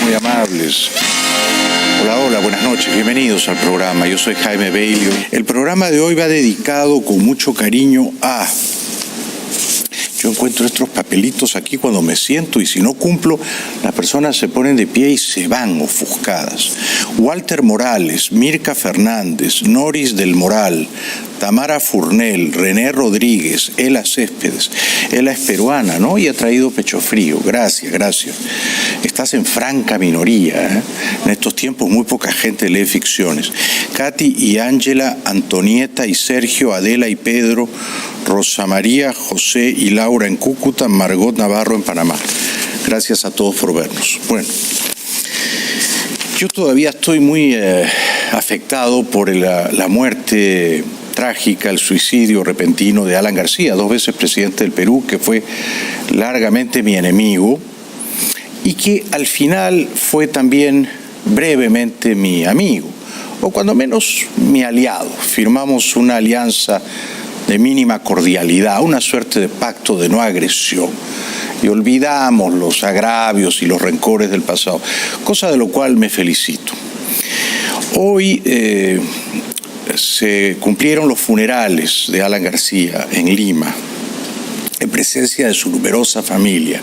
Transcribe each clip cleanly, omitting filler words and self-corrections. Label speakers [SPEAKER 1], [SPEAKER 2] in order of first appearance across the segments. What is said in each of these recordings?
[SPEAKER 1] muy amables. Hola, buenas noches, bienvenidos al programa. Yo soy Jaime Bailio. El programa de hoy va dedicado con mucho cariño a... Yo encuentro estos papelitos aquí cuando me siento y si no cumplo, las personas se ponen de pie y se van ofuscadas. Walter Morales, Mirka Fernández, Noris del Moral, Tamara Furnel, René Rodríguez, Ela Céspedes. Ela es peruana, ¿no? Y ha traído pecho frío. Gracias. Estás en franca minoría, ¿eh? En estos tiempos muy poca gente lee ficciones. Katy y Ángela, Antonieta y Sergio, Adela y Pedro, Rosa María, José y Laura en Cúcuta, Margot Navarro en Panamá. Gracias a todos por vernos. Bueno, yo todavía estoy muy afectado por la muerte trágica, el suicidio repentino de Alan García, 2 veces presidente del Perú, que fue largamente mi enemigo y que al final fue también brevemente mi amigo, o cuando menos mi aliado. Firmamos una alianza de mínima cordialidad, una suerte de pacto de no agresión, y olvidamos los agravios y los rencores del pasado, cosa de lo cual me felicito. Hoy se cumplieron los funerales de Alan García en Lima, en presencia de su numerosa familia.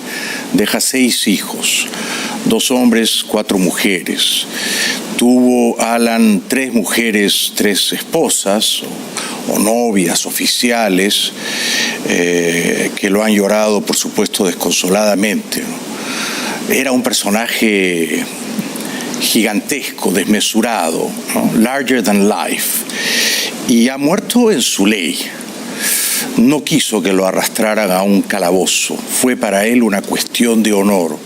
[SPEAKER 1] Deja 6 hijos, 2 hombres, 4 mujeres. Tuvo Alan 3 mujeres, 3 esposas o novias oficiales que lo han llorado, por supuesto, desconsoladamente, ¿no? Era un personaje gigantesco, desmesurado, ¿no? Larger than life, y ha muerto en su ley. No quiso que lo arrastraran a un calabozo, fue para él una cuestión de honor.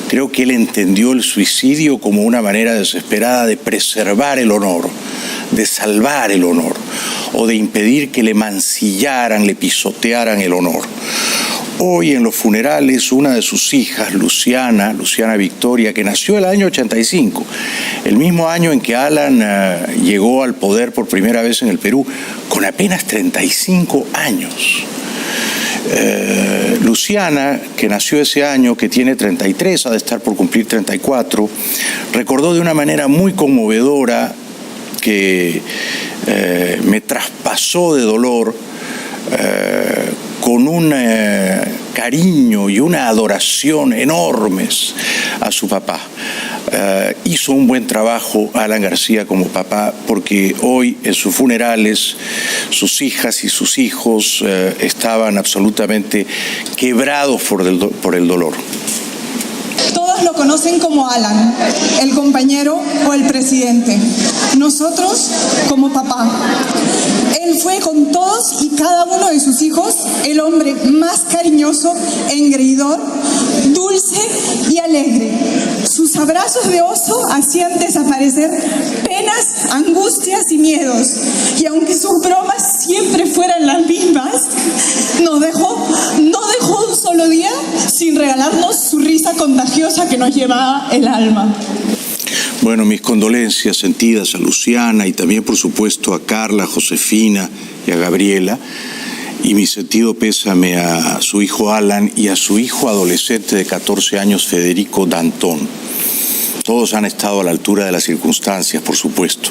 [SPEAKER 1] Creo que él entendió el suicidio como una manera desesperada de preservar el honor, de salvar el honor, o de impedir que le mancillaran, le pisotearan el honor. Hoy en los funerales, una de sus hijas, Luciana Victoria, que nació el año 85, el mismo año en que Alan llegó al poder por primera vez en el Perú, con apenas 35 años. Luciana, que nació ese año, que tiene 33, ha de estar por cumplir 34, recordó de una manera muy conmovedora que me traspasó de dolor con un cariño y una adoración enormes a su papá. Hizo un buen trabajo Alan García como papá, porque hoy en sus funerales sus hijas y sus hijos estaban absolutamente quebrados por el dolor.
[SPEAKER 2] Todos lo conocen como Alan, el compañero o el presidente. Nosotros como papá. Él fue con todos y cada uno de sus hijos el hombre más cariñoso, engreidor, dulce y alegre. Sus abrazos de oso hacían desaparecer penas, angustias y miedos. Y aunque sus bromas siempre fueran las mismas, no dejó un solo día sin regalarnos su risa contagiosa que nos llevaba el alma.
[SPEAKER 1] Bueno, mis condolencias sentidas a Luciana y también, por supuesto, a Carla, a Josefina y a Gabriela, y mi sentido pésame a su hijo Alan y a su hijo adolescente de 14 años, Federico Dantón. Todos han estado a la altura de las circunstancias, por supuesto.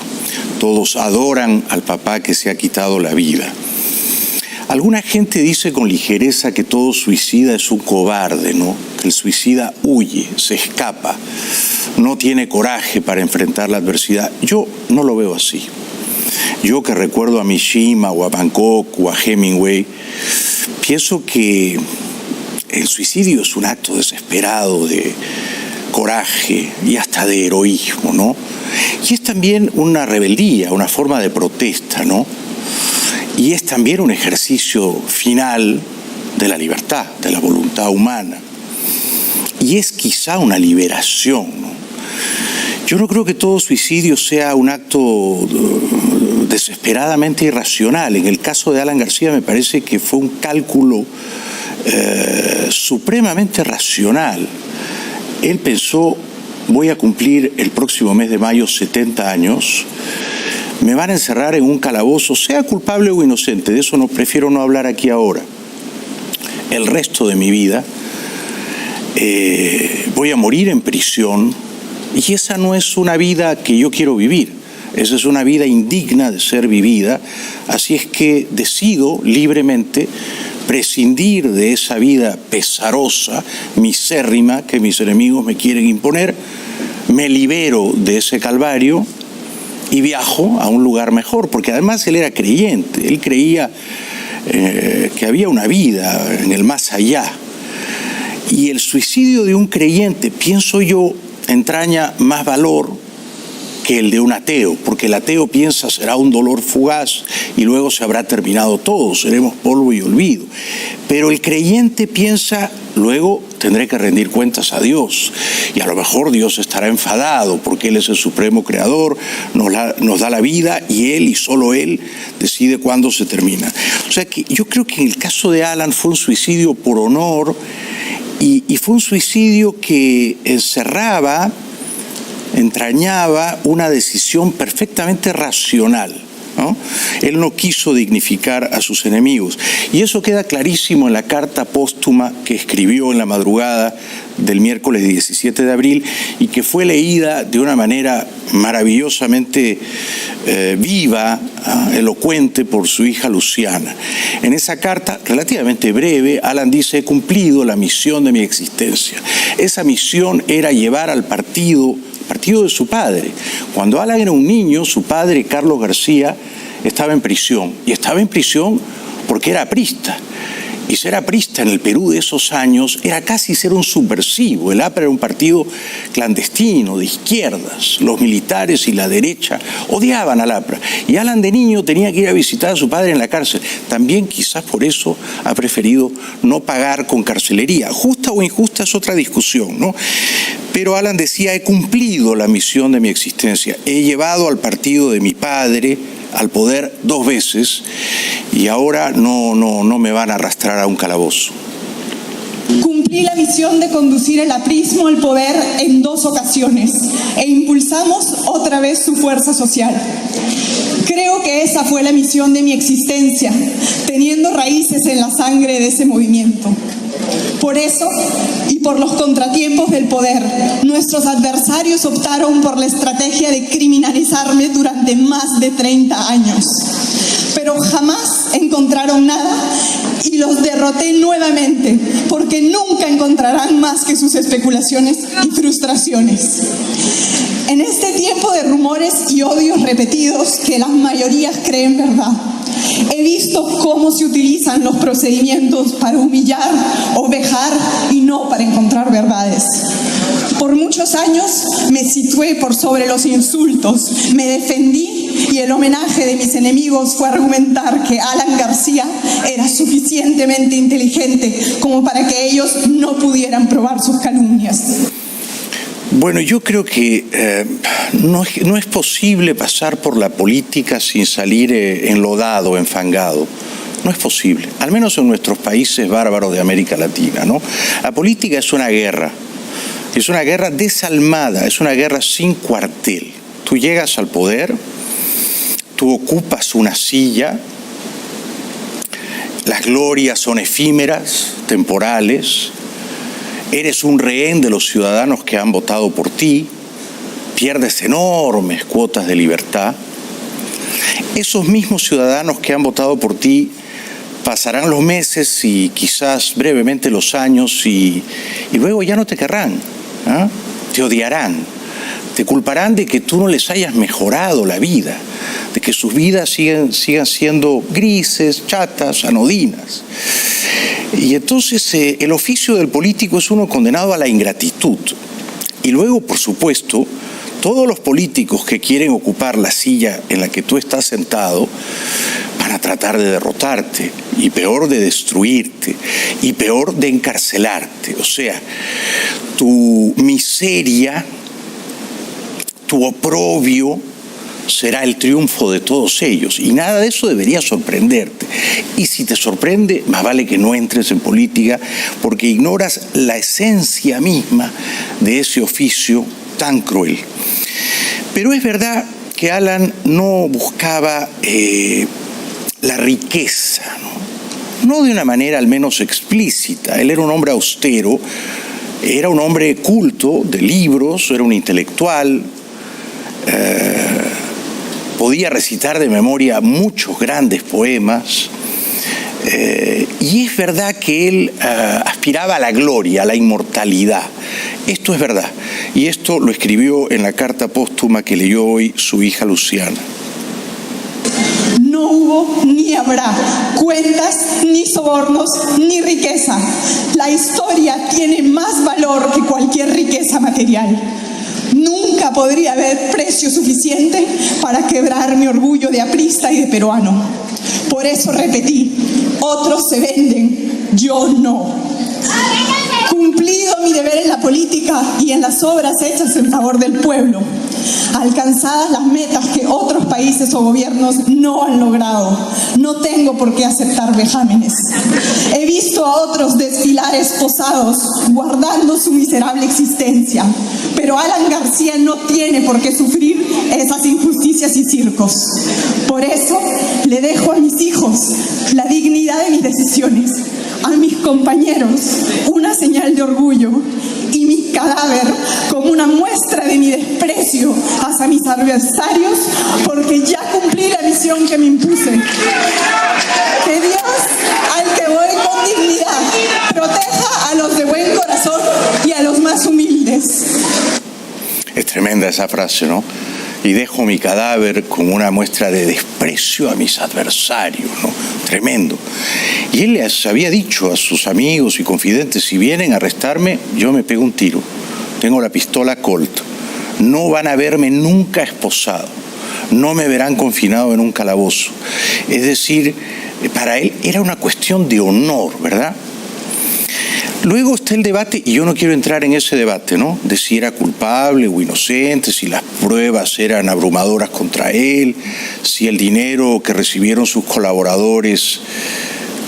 [SPEAKER 1] Todos adoran al papá que se ha quitado la vida. Alguna gente dice con ligereza que todo suicida es un cobarde, ¿no? Que el suicida huye, se escapa, no tiene coraje para enfrentar la adversidad. Yo no lo veo así. Yo, que recuerdo a Mishima o a Bangkok o a Hemingway, pienso que el suicidio es un acto desesperado de coraje y hasta de heroísmo, ¿no? Y es también una rebeldía, una forma de protesta, ¿no? Y es también un ejercicio final de la libertad, de la voluntad humana. Y es quizá una liberación, ¿no? Yo no creo que todo suicidio sea un acto desesperadamente irracional. En el caso de Alan García me parece que fue un cálculo supremamente racional. Él pensó, voy a cumplir el próximo mes de mayo 70 años, me van a encerrar en un calabozo, sea culpable o inocente, de eso prefiero no hablar aquí ahora, el resto de mi vida, voy a morir en prisión, y esa no es una vida que yo quiero vivir. Esa es una vida indigna de ser vivida, así es que decido libremente prescindir de esa vida pesarosa, misérrima, que mis enemigos me quieren imponer, me libero de ese calvario y viajo a un lugar mejor, porque además él era creyente, él creía que había una vida en el más allá. Y el suicidio de un creyente, pienso yo, entraña más valor que el de un ateo, porque el ateo piensa será un dolor fugaz y luego se habrá terminado todo, seremos polvo y olvido. Pero el creyente piensa, luego tendré que rendir cuentas a Dios, y a lo mejor Dios estará enfadado porque Él es el supremo creador, nos da la vida, y Él y solo Él decide cuándo se termina. O sea que yo creo que en el caso de Alan fue un suicidio por honor, y fue un suicidio que entrañaba una decisión perfectamente racional, ¿no? Él no quiso dignificar a sus enemigos, y eso queda clarísimo en la carta póstuma que escribió en la madrugada del miércoles 17 de abril y que fue leída de una manera maravillosamente viva, elocuente por su hija Luciana. En esa carta, relativamente breve, Alan dice: he cumplido la misión de mi existencia. Esa misión era llevar al partido de su padre. Cuando Alan era un niño, su padre, Carlos García, estaba en prisión, y estaba en prisión porque era aprista. Y ser aprista en el Perú de esos años era casi ser un subversivo. El APRA era un partido clandestino, de izquierdas. Los militares y la derecha odiaban al APRA. Y Alan de niño tenía que ir a visitar a su padre en la cárcel. También quizás por eso ha preferido no pagar con carcelería. Justa o injusta es otra discusión, ¿no? Pero Alan decía: he cumplido la misión de mi existencia. He llevado al partido de mi padre al poder 2 veces, y ahora no me van a arrastrar a un calabozo.
[SPEAKER 2] Cumplí la misión de conducir el aprismo al poder en 2 ocasiones e impulsamos otra vez su fuerza social. Creo que esa fue la misión de mi existencia, teniendo raíces en la sangre de ese movimiento. Por eso, y por los contratiempos del poder, nuestros adversarios optaron por la estrategia de criminalizarme durante más de 30 años. Pero jamás encontraron nada y los derroté nuevamente, porque nunca encontrarán más que sus especulaciones y frustraciones. En este tiempo de rumores y odios repetidos que las mayorías creen verdad, he visto cómo se utilizan los procedimientos para humillar o vejar y no para encontrar verdades. Por muchos años me situé por sobre los insultos, me defendí, y el homenaje de mis enemigos fue argumentar que Alan García era suficientemente inteligente como para que ellos no pudieran probar sus calumnias.
[SPEAKER 1] Bueno, yo creo que no es posible pasar por la política sin salir enlodado, enfangado. No es posible, al menos en nuestros países bárbaros de América Latina, ¿no? La política es una guerra desalmada, es una guerra sin cuartel. Tú llegas al poder, tú ocupas una silla, las glorias son efímeras, temporales. Eres un rehén de los ciudadanos que han votado por ti, pierdes enormes cuotas de libertad. Esos mismos ciudadanos que han votado por ti pasarán los meses y quizás brevemente los años y luego ya no te querrán, ¿eh? Te odiarán, te culparán de que tú no les hayas mejorado la vida, de que sus vidas sigan siendo grises, chatas, anodinas. Y entonces el oficio del político es uno condenado a la ingratitud. Y luego, por supuesto, todos los políticos que quieren ocupar la silla en la que tú estás sentado van a tratar de derrotarte, y peor de destruirte, y peor de encarcelarte. O sea, tu miseria, tu oprobio será el triunfo de todos ellos, y nada de eso debería sorprenderte. Y si te sorprende, más vale que no entres en política, porque ignoras la esencia misma de ese oficio tan cruel. Pero es verdad que Alan no buscaba la riqueza, ¿no? No de una manera al menos explícita. Él era un hombre austero, Era un hombre culto, de libros, era un intelectual, podía recitar de memoria muchos grandes poemas, y es verdad que él aspiraba a la gloria, a la inmortalidad. Esto es verdad, y esto lo escribió en la carta póstuma que leyó hoy su hija Luciana.
[SPEAKER 2] No hubo ni habrá cuentas, ni sobornos, ni riqueza. La historia tiene más valor que cualquier riqueza material. Nunca podría haber precio suficiente para quebrar mi orgullo de aprista y de peruano. Por eso repetí, otros se venden, yo no. Cumplido mi deber en la política y en las obras hechas en favor del pueblo, alcanzadas las metas que otros países o gobiernos no han logrado, no tengo por qué aceptar vejámenes. He visto a otros desfilar esposados, guardando su miserable existencia, pero Alan García no tiene por qué sufrir esas injusticias y circos. Por eso le dejo a mis hijos la dignidad de mis decisiones, a mis compañeros una señal de orgullo y mi cadáver como una muestra de mi desprecio hacia mis adversarios, porque ya cumplí la misión que me impuse. Que Dios, al que voy con dignidad, proteja a los de buen corazón y a los más humildes.
[SPEAKER 1] Es tremenda esa frase, ¿no? Y dejo mi cadáver como una muestra de desprecio a mis adversarios, ¿no? Tremendo. Y él les había dicho a sus amigos y confidentes, si vienen a arrestarme, yo me pego un tiro. Tengo la pistola Colt. No van a verme nunca esposado. No me verán confinado en un calabozo. Es decir, para él era una cuestión de honor, ¿verdad? Luego está el debate, y yo no quiero entrar en ese debate, ¿no? De si era culpable o inocente, si las pruebas eran abrumadoras contra él, si el dinero que recibieron sus colaboradores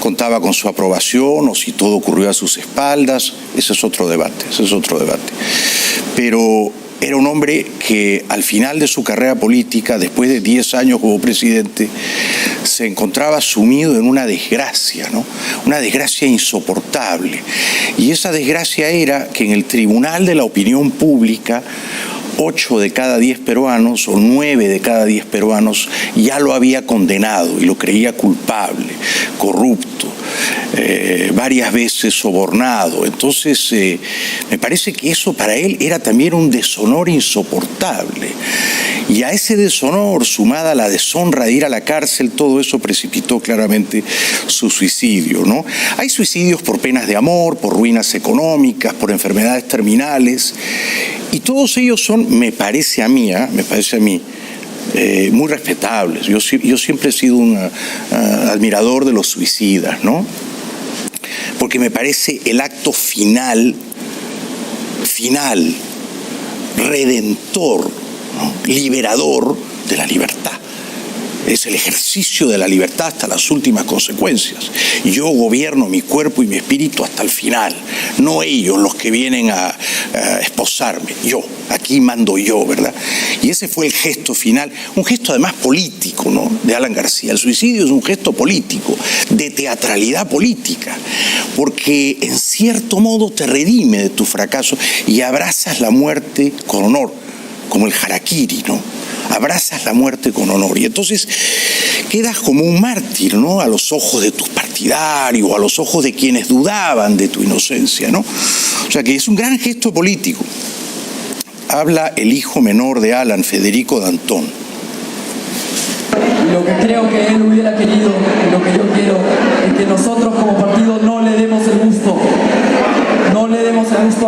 [SPEAKER 1] contaba con su aprobación o si todo ocurrió a sus espaldas. Ese es otro debate. Pero era un hombre que al final de su carrera política, después de 10 años como presidente, se encontraba sumido en una desgracia, ¿no? Una desgracia insoportable. Y esa desgracia era que en el tribunal de la opinión pública, 8 de cada 10 peruanos o 9 de cada 10 peruanos ya lo había condenado y lo creía culpable, corrupto, varias veces sobornado. Entonces, me parece que eso para él era también un deshonor insoportable. Y a ese deshonor, sumada a la deshonra de ir a la cárcel, todo eso precipitó claramente su suicidio, ¿no? Hay suicidios por penas de amor, por ruinas económicas, por enfermedades terminales, y todos ellos son, me parece a mí, muy respetables. Yo siempre he sido un admirador de los suicidas, ¿no? Porque me parece el acto final, redentor, ¿no? Liberador de la libertad. Es el ejercicio de la libertad hasta las últimas consecuencias. Yo gobierno mi cuerpo y mi espíritu hasta el final, no ellos los que vienen a esposarme. Yo, aquí mando yo, ¿verdad? Y ese fue el gesto final, un gesto además político, ¿no? De Alan García. El suicidio es un gesto político, de teatralidad política, porque en cierto modo te redime de tu fracaso y abrazas la muerte con honor, como el harakiri, ¿no? Abrazas la muerte con honor y entonces quedas como un mártir, ¿no? A los ojos de tus partidarios, a los ojos de quienes dudaban de tu inocencia, ¿no? O sea que es un gran gesto político. Habla el hijo menor de Alan, Federico Dantón.
[SPEAKER 3] Lo que creo que él hubiera querido, lo que yo quiero, es que nosotros como partido no le demos el gusto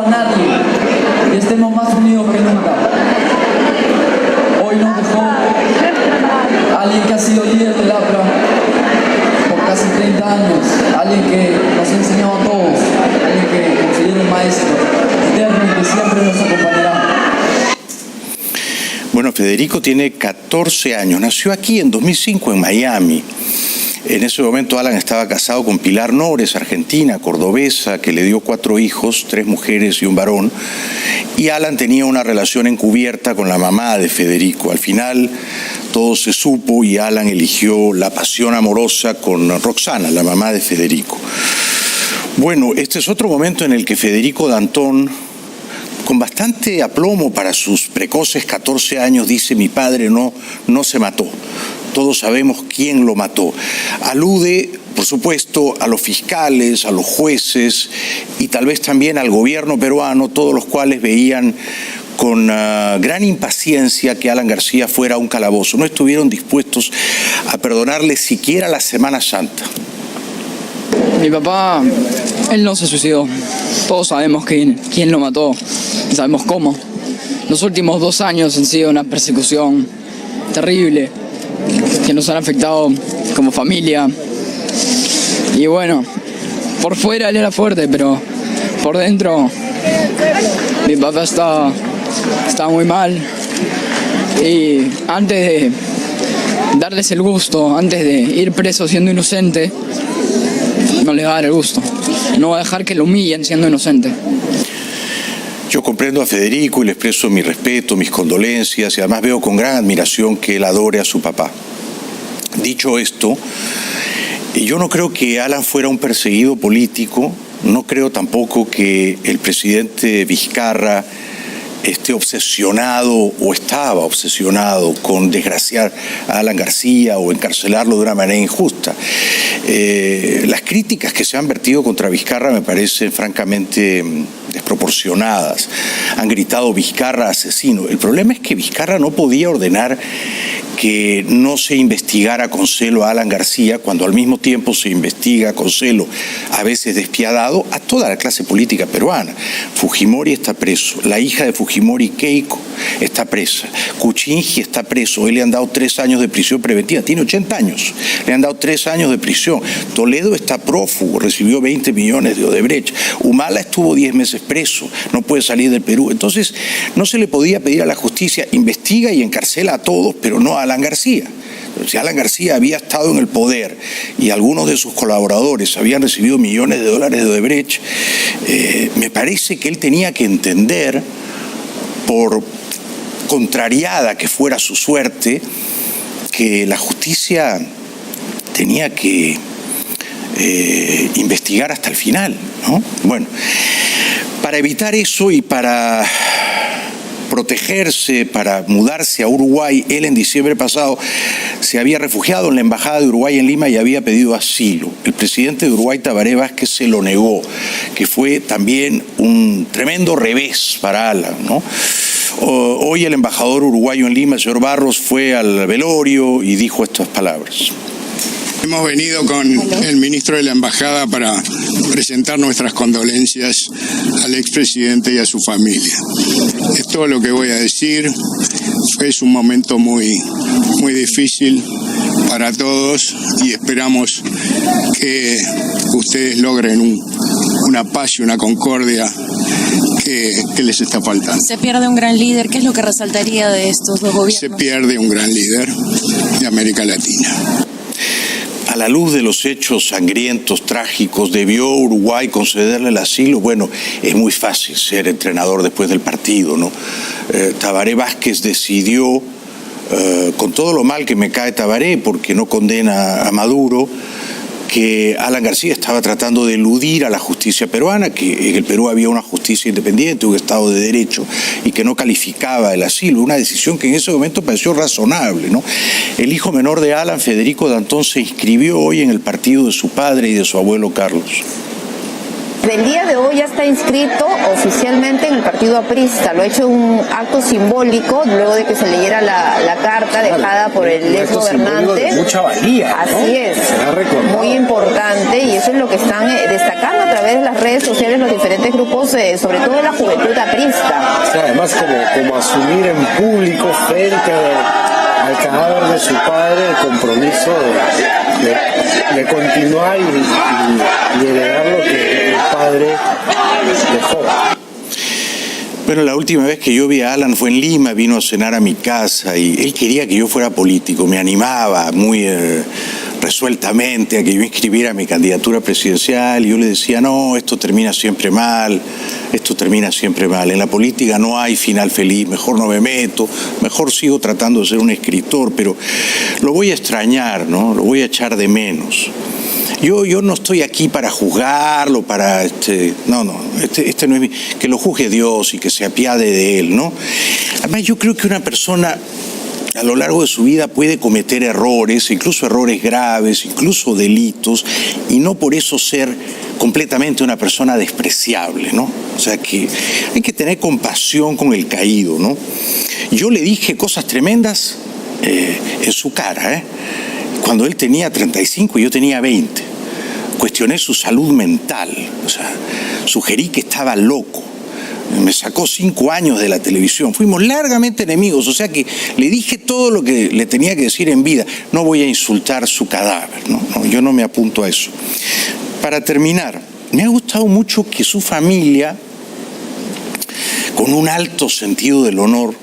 [SPEAKER 3] a nadie y estemos más unidos que nunca. Hoy nos dejó alguien que ha sido líder del APRA por casi 30 años, alguien que nos ha enseñado a todos, alguien que considero un maestro eterno y que siempre nos acompañará.
[SPEAKER 1] Bueno, Federico tiene 14 años, nació aquí en 2005 en Miami. En ese momento Alan estaba casado con Pilar Nores, argentina, cordobesa, que le dio 4 hijos, 3 mujeres y un varón. Y Alan tenía una relación encubierta con la mamá de Federico. Al final todo se supo y Alan eligió la pasión amorosa con Roxana, la mamá de Federico. Bueno, este es otro momento en el que Federico Danton, con bastante aplomo para sus precoces 14 años, dice: mi padre no se mató. Todos sabemos quién lo mató. Alude, por supuesto, a los fiscales, a los jueces y tal vez también al gobierno peruano, todos los cuales veían con gran impaciencia que Alan García fuera a un calabozo. No estuvieron dispuestos a perdonarle siquiera la Semana Santa.
[SPEAKER 3] Mi papá, él no se suicidó. Todos sabemos quién lo mató, sabemos cómo. Los últimos 2 años han sido una persecución terrible que nos han afectado como familia. Y bueno, por fuera él era fuerte, pero por dentro mi papá está muy mal. Y antes de darles el gusto, antes de ir preso siendo inocente, no les va a dar el gusto. No va a dejar que lo humillen siendo inocente.
[SPEAKER 1] Yo comprendo a Federico y le expreso mi respeto, mis condolencias, y además veo con gran admiración que él adore a su papá. Dicho esto, yo no creo que Alan fuera un perseguido político, no creo tampoco que el presidente Vizcarra esté obsesionado o estaba obsesionado con desgraciar a Alan García o encarcelarlo de una manera injusta. Las críticas que se han vertido contra Vizcarra me parecen francamente desproporcionadas. Han gritado: Vizcarra asesino. El problema es que Vizcarra no podía ordenar que no se investigara con celo a Alan García, cuando al mismo tiempo se investiga con celo, a veces despiadado, a toda la clase política peruana. Fujimori está preso, la hija de Fujimori, Keiko, está presa, Kuczynski está preso, hoy le han dado 3 años de prisión preventiva, tiene 80 años, le han dado 3 años de prisión. Toledo está prófugo, recibió 20 millones de Odebrecht, Humala estuvo 10 meses preso, no puede salir del Perú. Entonces, no se le podía pedir a la justicia: investiga y encarcela a todos, pero no a Alan García. Si Alan García había estado en el poder y algunos de sus colaboradores habían recibido millones de dólares de Odebrecht, me parece que él tenía que entender, por contrariada que fuera su suerte, que la justicia tenía que investigar hasta el final, ¿no? Bueno, para evitar eso y para protegerse, para mudarse a Uruguay, él en diciembre pasado se había refugiado en la Embajada de Uruguay en Lima y había pedido asilo. El presidente de Uruguay, Tabaré Vázquez, se lo negó, que fue también un tremendo revés para Alan, ¿no? Hoy el embajador uruguayo en Lima, el señor Barros, fue al velorio y dijo estas palabras.
[SPEAKER 4] Hemos venido con el ministro de la Embajada para presentar nuestras condolencias al expresidente y a su familia. Es todo lo que voy a decir. Es un momento muy difícil para todos y esperamos que ustedes logren una paz y una concordia que les está faltando.
[SPEAKER 5] Se pierde un gran líder. ¿Qué es lo que resaltaría de estos dos gobiernos?
[SPEAKER 4] Se pierde un gran líder de América Latina.
[SPEAKER 1] A la luz de los hechos sangrientos, trágicos, ¿debió Uruguay concederle el asilo? Bueno, es muy fácil ser entrenador después del partido, ¿no? Tabaré Vázquez decidió, con todo lo mal que me cae Tabaré, porque no condena a Maduro, que Alan García estaba tratando de eludir a la justicia peruana, que en el Perú había una justicia independiente, un Estado de Derecho, y que no calificaba el asilo. Una decisión que en ese momento pareció razonable, ¿no? El hijo menor de Alan, Federico Danton, se inscribió hoy en el partido de su padre y de su abuelo Carlos.
[SPEAKER 6] Del día de hoy ya está inscrito oficialmente en el partido aprista. Lo ha hecho un acto simbólico luego de que se leyera la carta dejada por el ex gobernante.
[SPEAKER 7] De mucha valía, ¿no?
[SPEAKER 6] Así es, muy importante, y eso es lo que están destacando a través de las redes sociales los diferentes grupos, sobre todo la juventud aprista.
[SPEAKER 7] O sea, además como asumir en público frente al cadáver de su padre el compromiso de continuar y heredar lo que el padre dejó.
[SPEAKER 1] Bueno, la última vez que yo vi a Alan fue en Lima, vino a cenar a mi casa y él quería que yo fuera político, me animaba muy resueltamente a que yo inscribiera mi candidatura presidencial y yo le decía: no, esto termina siempre mal, en la política no hay final feliz, mejor no me meto, mejor sigo tratando de ser un escritor, pero lo voy a extrañar, ¿no? Lo voy a echar de menos. Yo no estoy aquí para juzgarlo, para no es que lo juzgue Dios y que se apiade de él, ¿no? Además, yo creo que una persona a lo largo de su vida puede cometer errores, incluso errores graves, incluso delitos, y no por eso ser completamente una persona despreciable, ¿no? O sea que hay que tener compasión con el caído, ¿no? Yo le dije cosas tremendas en su cara, cuando él tenía 35 y yo tenía 20. Cuestioné su salud mental, o sea, sugerí que estaba loco. Me sacó 5 años de la televisión. Fuimos largamente enemigos, o sea que le dije todo lo que le tenía que decir en vida. No voy a insultar su cadáver, no, yo no me apunto a eso. Para terminar, me ha gustado mucho que su familia, con un alto sentido del honor,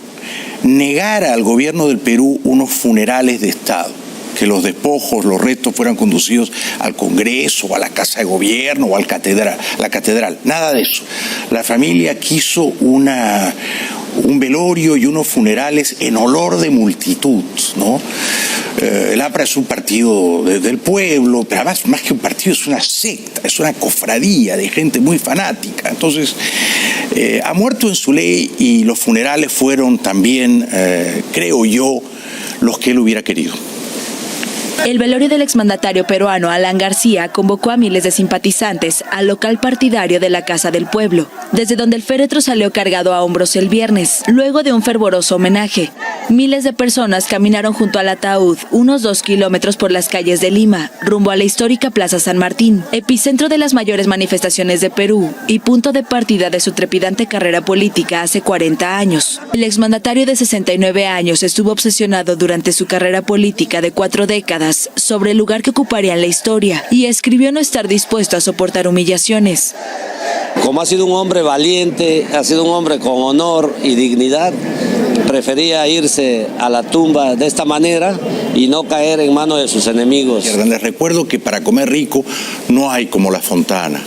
[SPEAKER 1] negara al gobierno del Perú unos funerales de Estado. Que los despojos, los restos fueran conducidos al Congreso, o a la Casa de Gobierno, o la catedral. Nada de eso. La familia quiso un velorio y unos funerales en olor de multitud, ¿no? El APRA es un partido del pueblo, pero además, más que un partido, es una secta, es una cofradía de gente muy fanática. Entonces, ha muerto en su ley y los funerales fueron también, creo yo, los que él hubiera querido.
[SPEAKER 5] El velorio del exmandatario peruano Alan García convocó a miles de simpatizantes al local partidario de la Casa del Pueblo, desde donde el féretro salió cargado a hombros el viernes, luego de un fervoroso homenaje. Miles de personas caminaron junto al ataúd unos 2 kilómetros por las calles de Lima, rumbo a la histórica Plaza San Martín, epicentro de las mayores manifestaciones de Perú y punto de partida de su trepidante carrera política hace 40 años. El exmandatario de 69 años estuvo obsesionado durante su carrera política de 4 décadas sobre el lugar que ocuparía en la historia y escribió no estar dispuesto a soportar humillaciones.
[SPEAKER 8] Como ha sido un hombre valiente, ha sido un hombre con honor y dignidad, prefería irse a la tumba de esta manera y no caer en manos de sus enemigos.
[SPEAKER 1] Les recuerdo que para comer rico no hay como la Fontana.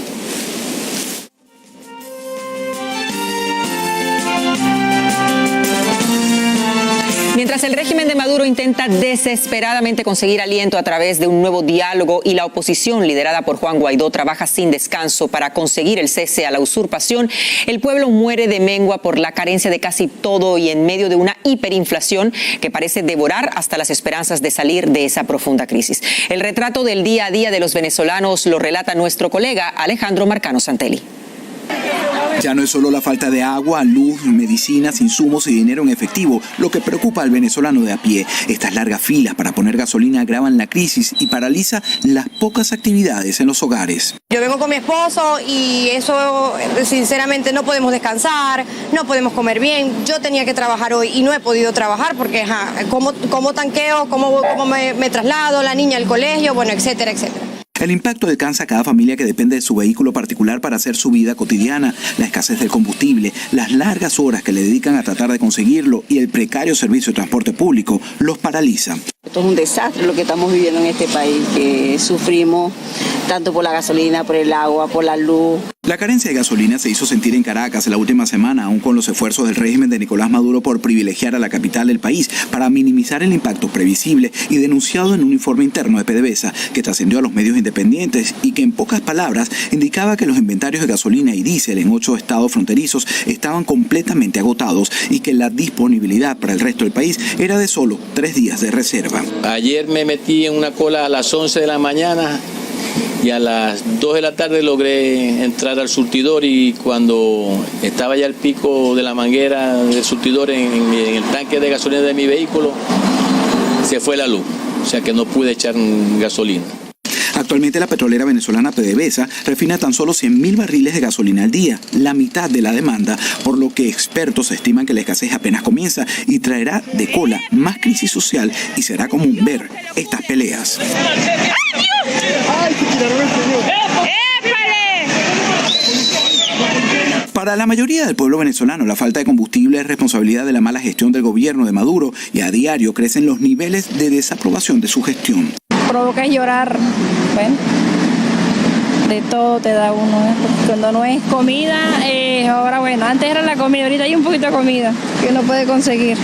[SPEAKER 9] Mientras el régimen de Maduro intenta desesperadamente conseguir aliento a través de un nuevo diálogo y la oposición liderada por Juan Guaidó trabaja sin descanso para conseguir el cese a la usurpación, el pueblo muere de mengua por la carencia de casi todo y en medio de una hiperinflación que parece devorar hasta las esperanzas de salir de esa profunda crisis. El retrato del día a día de los venezolanos lo relata nuestro colega Alejandro Marcano Santelli.
[SPEAKER 10] Ya no es solo la falta de agua, luz, medicinas, insumos y dinero en efectivo lo que preocupa al venezolano de a pie. Estas largas filas para poner gasolina agravan la crisis y paraliza las pocas actividades en los hogares.
[SPEAKER 11] Yo vengo con mi esposo y eso, sinceramente, no podemos descansar, no podemos comer bien. Yo tenía que trabajar hoy y no he podido trabajar porque, ¿cómo tanqueo? ¿Cómo me traslado? La niña al colegio, bueno, etcétera, etcétera.
[SPEAKER 10] El impacto alcanza a cada familia que depende de su vehículo particular para hacer su vida cotidiana. La escasez del combustible, las largas horas que le dedican a tratar de conseguirlo y el precario servicio de transporte público los paraliza.
[SPEAKER 12] Esto es un desastre lo que estamos viviendo en este país, que sufrimos tanto por la gasolina, por el agua, por la luz.
[SPEAKER 10] La carencia de gasolina se hizo sentir en Caracas la última semana, aún con los esfuerzos del régimen de Nicolás Maduro por privilegiar a la capital del país para minimizar el impacto previsible y denunciado en un informe interno de PDVSA que trascendió a los medios independientes y que en pocas palabras indicaba que los inventarios de gasolina y diésel en 8 estados fronterizos estaban completamente agotados y que la disponibilidad para el resto del país era de solo 3 días de reserva.
[SPEAKER 13] Ayer me metí en una cola a las 11 de la mañana y a las 2 de la tarde logré entrar al surtidor y cuando estaba ya el pico de la manguera del surtidor en el tanque de gasolina de mi vehículo, se fue la luz, o sea que no pude echar gasolina.
[SPEAKER 10] Actualmente la petrolera venezolana PDVSA refina tan solo 100.000 barriles de gasolina al día, la mitad de la demanda, por lo que expertos estiman que la escasez apenas comienza y traerá de cola más crisis social y será común ver estas peleas. Para la mayoría del pueblo venezolano, la falta de combustible es responsabilidad de la mala gestión del gobierno de Maduro y a diario crecen los niveles de desaprobación de su gestión.
[SPEAKER 14] Provoca llorar, bueno, de todo te da uno, ¿eh? Cuando no es comida, ahora bueno, antes era la comida, ahorita hay un poquito de comida que uno puede conseguir,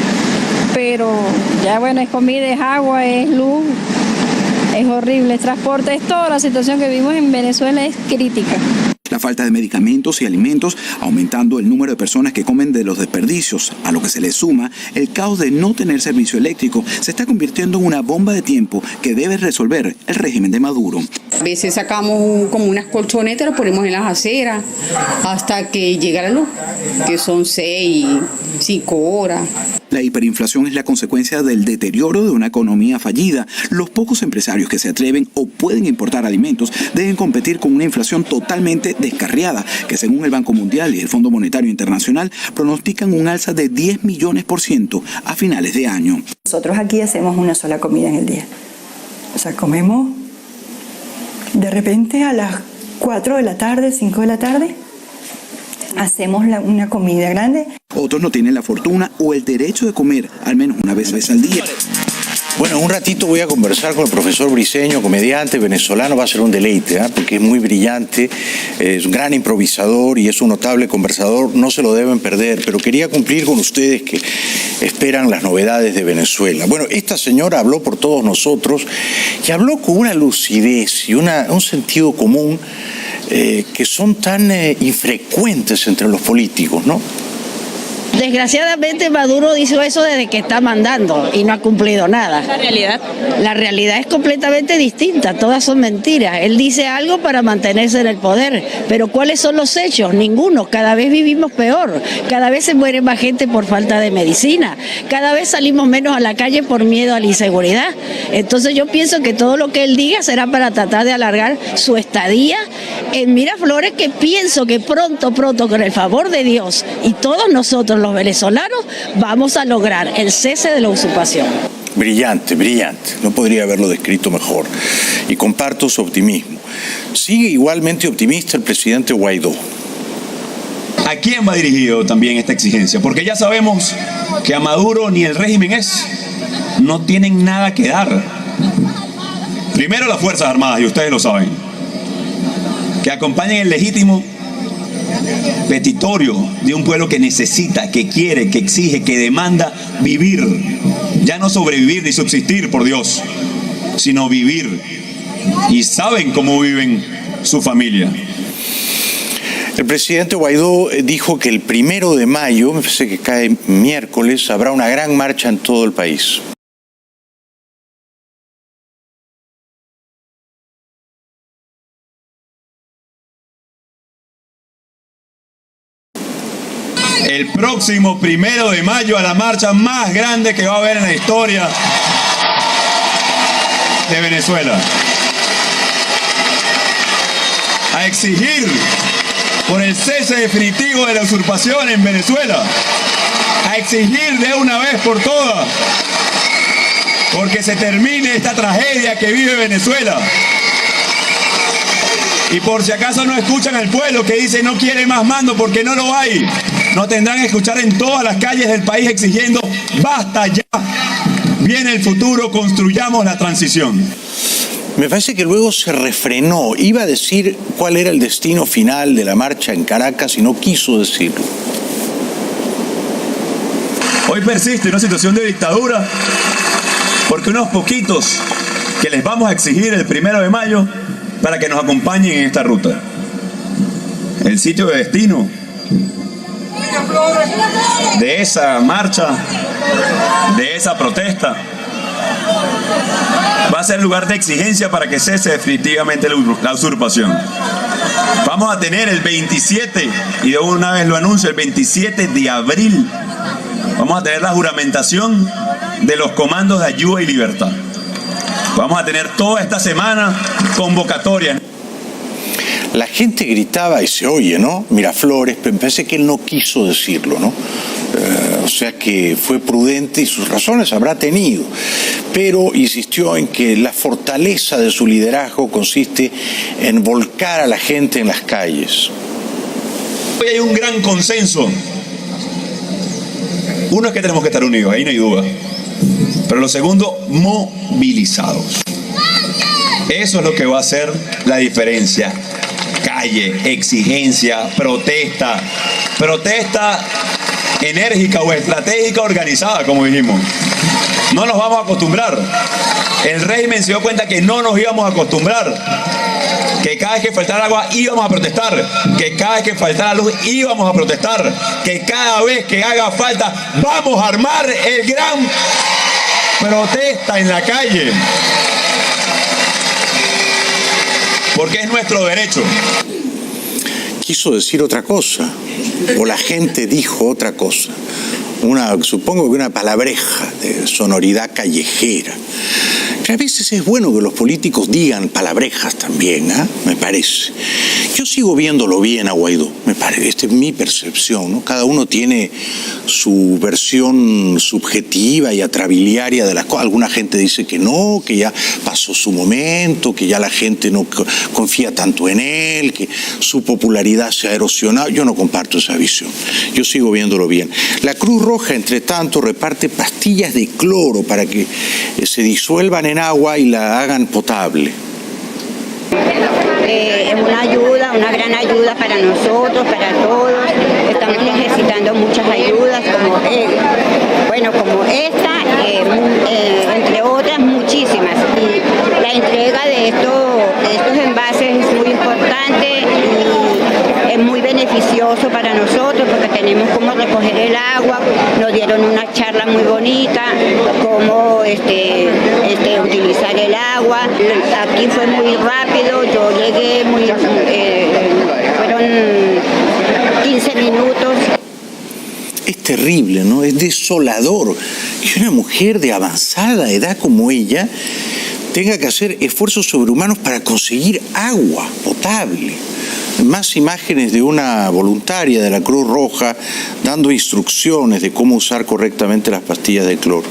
[SPEAKER 14] pero ya bueno, es comida, es agua, es luz, Es horrible, el transporte, es toda la situación que vivimos en Venezuela es crítica.
[SPEAKER 10] La falta de medicamentos y alimentos, aumentando el número de personas que comen de los desperdicios, a lo que se le suma el caos de no tener servicio eléctrico, se está convirtiendo en una bomba de tiempo que debe resolver el régimen de Maduro.
[SPEAKER 15] A veces sacamos como unas colchonetas, las ponemos en las aceras hasta que llega la luz, que son 6, 5 horas.
[SPEAKER 10] La hiperinflación es la consecuencia del deterioro de una economía fallida. Los pocos empresarios que se atreven o pueden importar alimentos deben competir con una inflación totalmente descarriada, que según el Banco Mundial y el Fondo Monetario Internacional pronostican un alza de 10 millones% a finales de año.
[SPEAKER 16] Nosotros aquí hacemos una sola comida en el día. O sea, comemos de repente a las 4 de la tarde, 5 de la tarde, hacemos una comida grande.
[SPEAKER 10] Otros no tienen la fortuna o el derecho de comer al menos una vez al día.
[SPEAKER 1] Bueno, un ratito voy a conversar con el profesor Briceño, comediante venezolano, va a ser un deleite, porque es muy brillante, es un gran improvisador y es un notable conversador, no se lo deben perder, pero quería cumplir con ustedes que esperan las novedades de Venezuela. Bueno, esta señora habló por todos nosotros y habló con una lucidez y un sentido común que son tan infrecuentes entre los políticos, ¿no?
[SPEAKER 17] Desgraciadamente Maduro hizo eso desde que está mandando y no ha cumplido nada.
[SPEAKER 18] ¿La realidad?
[SPEAKER 17] La realidad es completamente distinta, todas son mentiras. Él dice algo para mantenerse en el poder, pero ¿cuáles son los hechos? Ninguno, cada vez vivimos peor, cada vez se muere más gente por falta de medicina, cada vez salimos menos a la calle por miedo a la inseguridad. Entonces yo pienso que todo lo que él diga será para tratar de alargar su estadía en Miraflores, que pienso que pronto, con el favor de Dios y todos nosotros los venezolanos, vamos a lograr el cese de la usurpación.
[SPEAKER 1] Brillante, brillante. No podría haberlo descrito mejor. Y comparto su optimismo. Sigue igualmente optimista el presidente Guaidó.
[SPEAKER 19] ¿A quién va dirigido también esta exigencia? Porque ya sabemos que a Maduro ni el régimen no tienen nada que dar. Primero las Fuerzas Armadas, y ustedes lo saben, que acompañen el legítimo petitorio de un pueblo que necesita, que quiere, que exige, que demanda vivir. Ya no sobrevivir ni subsistir, por Dios, sino vivir. Y saben cómo viven su familia.
[SPEAKER 1] El presidente Guaidó dijo que el 1 de mayo, me parece que cae miércoles, habrá una gran marcha en todo el país.
[SPEAKER 19] El próximo 1 de mayo a la marcha más grande que va a haber en la historia de Venezuela. A exigir por el cese definitivo de la usurpación en Venezuela. A exigir de una vez por todas porque se termine esta tragedia que vive Venezuela. Y por si acaso no escuchan al pueblo que dice no quiere más mando porque no lo hay, nos tendrán que escuchar en todas las calles del país exigiendo basta ya, viene el futuro, construyamos la transición.
[SPEAKER 1] Me parece que luego se refrenó, iba a decir cuál era el destino final de la marcha en Caracas y no quiso decirlo.
[SPEAKER 19] Hoy persiste una situación de dictadura porque unos poquitos que les vamos a exigir el 1 de mayo para que nos acompañen en esta ruta. El sitio de destino de esa marcha, de esa protesta, va a ser lugar de exigencia para que cese definitivamente la usurpación. Vamos a tener el 27, y de una vez lo anuncio, el 27 de abril, vamos a tener la juramentación de los comandos de ayuda y libertad. Vamos a tener toda esta semana convocatorias.
[SPEAKER 1] La gente gritaba y se oye, ¿no? Miraflores, pero me parece que él no quiso decirlo, ¿no? O sea que fue prudente y sus razones habrá tenido, pero insistió en que la fortaleza de su liderazgo consiste en volcar a la gente en las calles.
[SPEAKER 19] Hoy hay un gran consenso. Uno es que tenemos que estar unidos, ahí no hay duda. Pero lo segundo, movilizados. Eso es lo que va a hacer la diferencia. Calle, exigencia, protesta. Protesta enérgica o estratégica organizada, como dijimos. No nos vamos a acostumbrar. El régimen se dio cuenta que no nos íbamos a acostumbrar. Que cada vez que faltara agua íbamos a protestar. Que cada vez que faltara luz íbamos a protestar. Que cada vez que haga falta vamos a armar el gran protesta en la calle. Porque es nuestro derecho.
[SPEAKER 1] Quiso decir otra cosa, o la gente dijo otra cosa. Supongo que una palabreja de sonoridad callejera. Que a veces es bueno que los políticos digan palabrejas también, me parece. Yo sigo viéndolo bien a Guaidó, me parece, esta es mi percepción, ¿no? Cada uno tiene su versión subjetiva y atrabiliaria de las cosas. Alguna gente dice que no, que ya pasó su momento, que ya la gente no confía tanto en él, que su popularidad se ha erosionado. Yo no comparto esa visión, yo sigo viéndolo bien. La Cruz Roja, entre tanto, reparte pastillas de cloro para que se disuelvan en agua y la hagan potable.
[SPEAKER 18] Es una ayuda, una gran ayuda para nosotros, para todos. Estamos necesitando muchas ayudas como esta, entre otras muchísimas. Y la entrega de estos envases es muy importante y es muy beneficioso para nosotros porque tenemos cómo recoger el agua. Nos dieron una charla muy bonita, cómo utilizar el agua. Aquí fue muy rápido, yo llegué fueron 15 minutos.
[SPEAKER 1] Es terrible, ¿no? Es desolador que una mujer de avanzada edad como ella tenga que hacer esfuerzos sobrehumanos para conseguir agua potable. Más imágenes de una voluntaria de la Cruz Roja dando instrucciones de cómo usar correctamente las pastillas de cloro.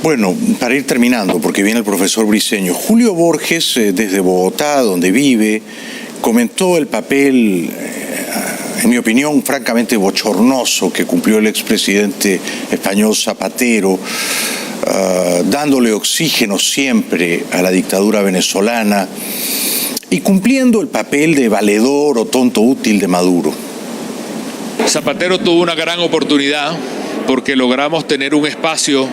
[SPEAKER 1] Bueno, para ir terminando, porque viene el profesor Briceño, Julio Borges, desde Bogotá, donde vive, comentó el papel, en mi opinión, francamente bochornoso que cumplió el expresidente español Zapatero, dándole oxígeno siempre a la dictadura venezolana y cumpliendo el papel de valedor o tonto útil de Maduro.
[SPEAKER 20] Zapatero tuvo una gran oportunidad porque logramos tener un espacio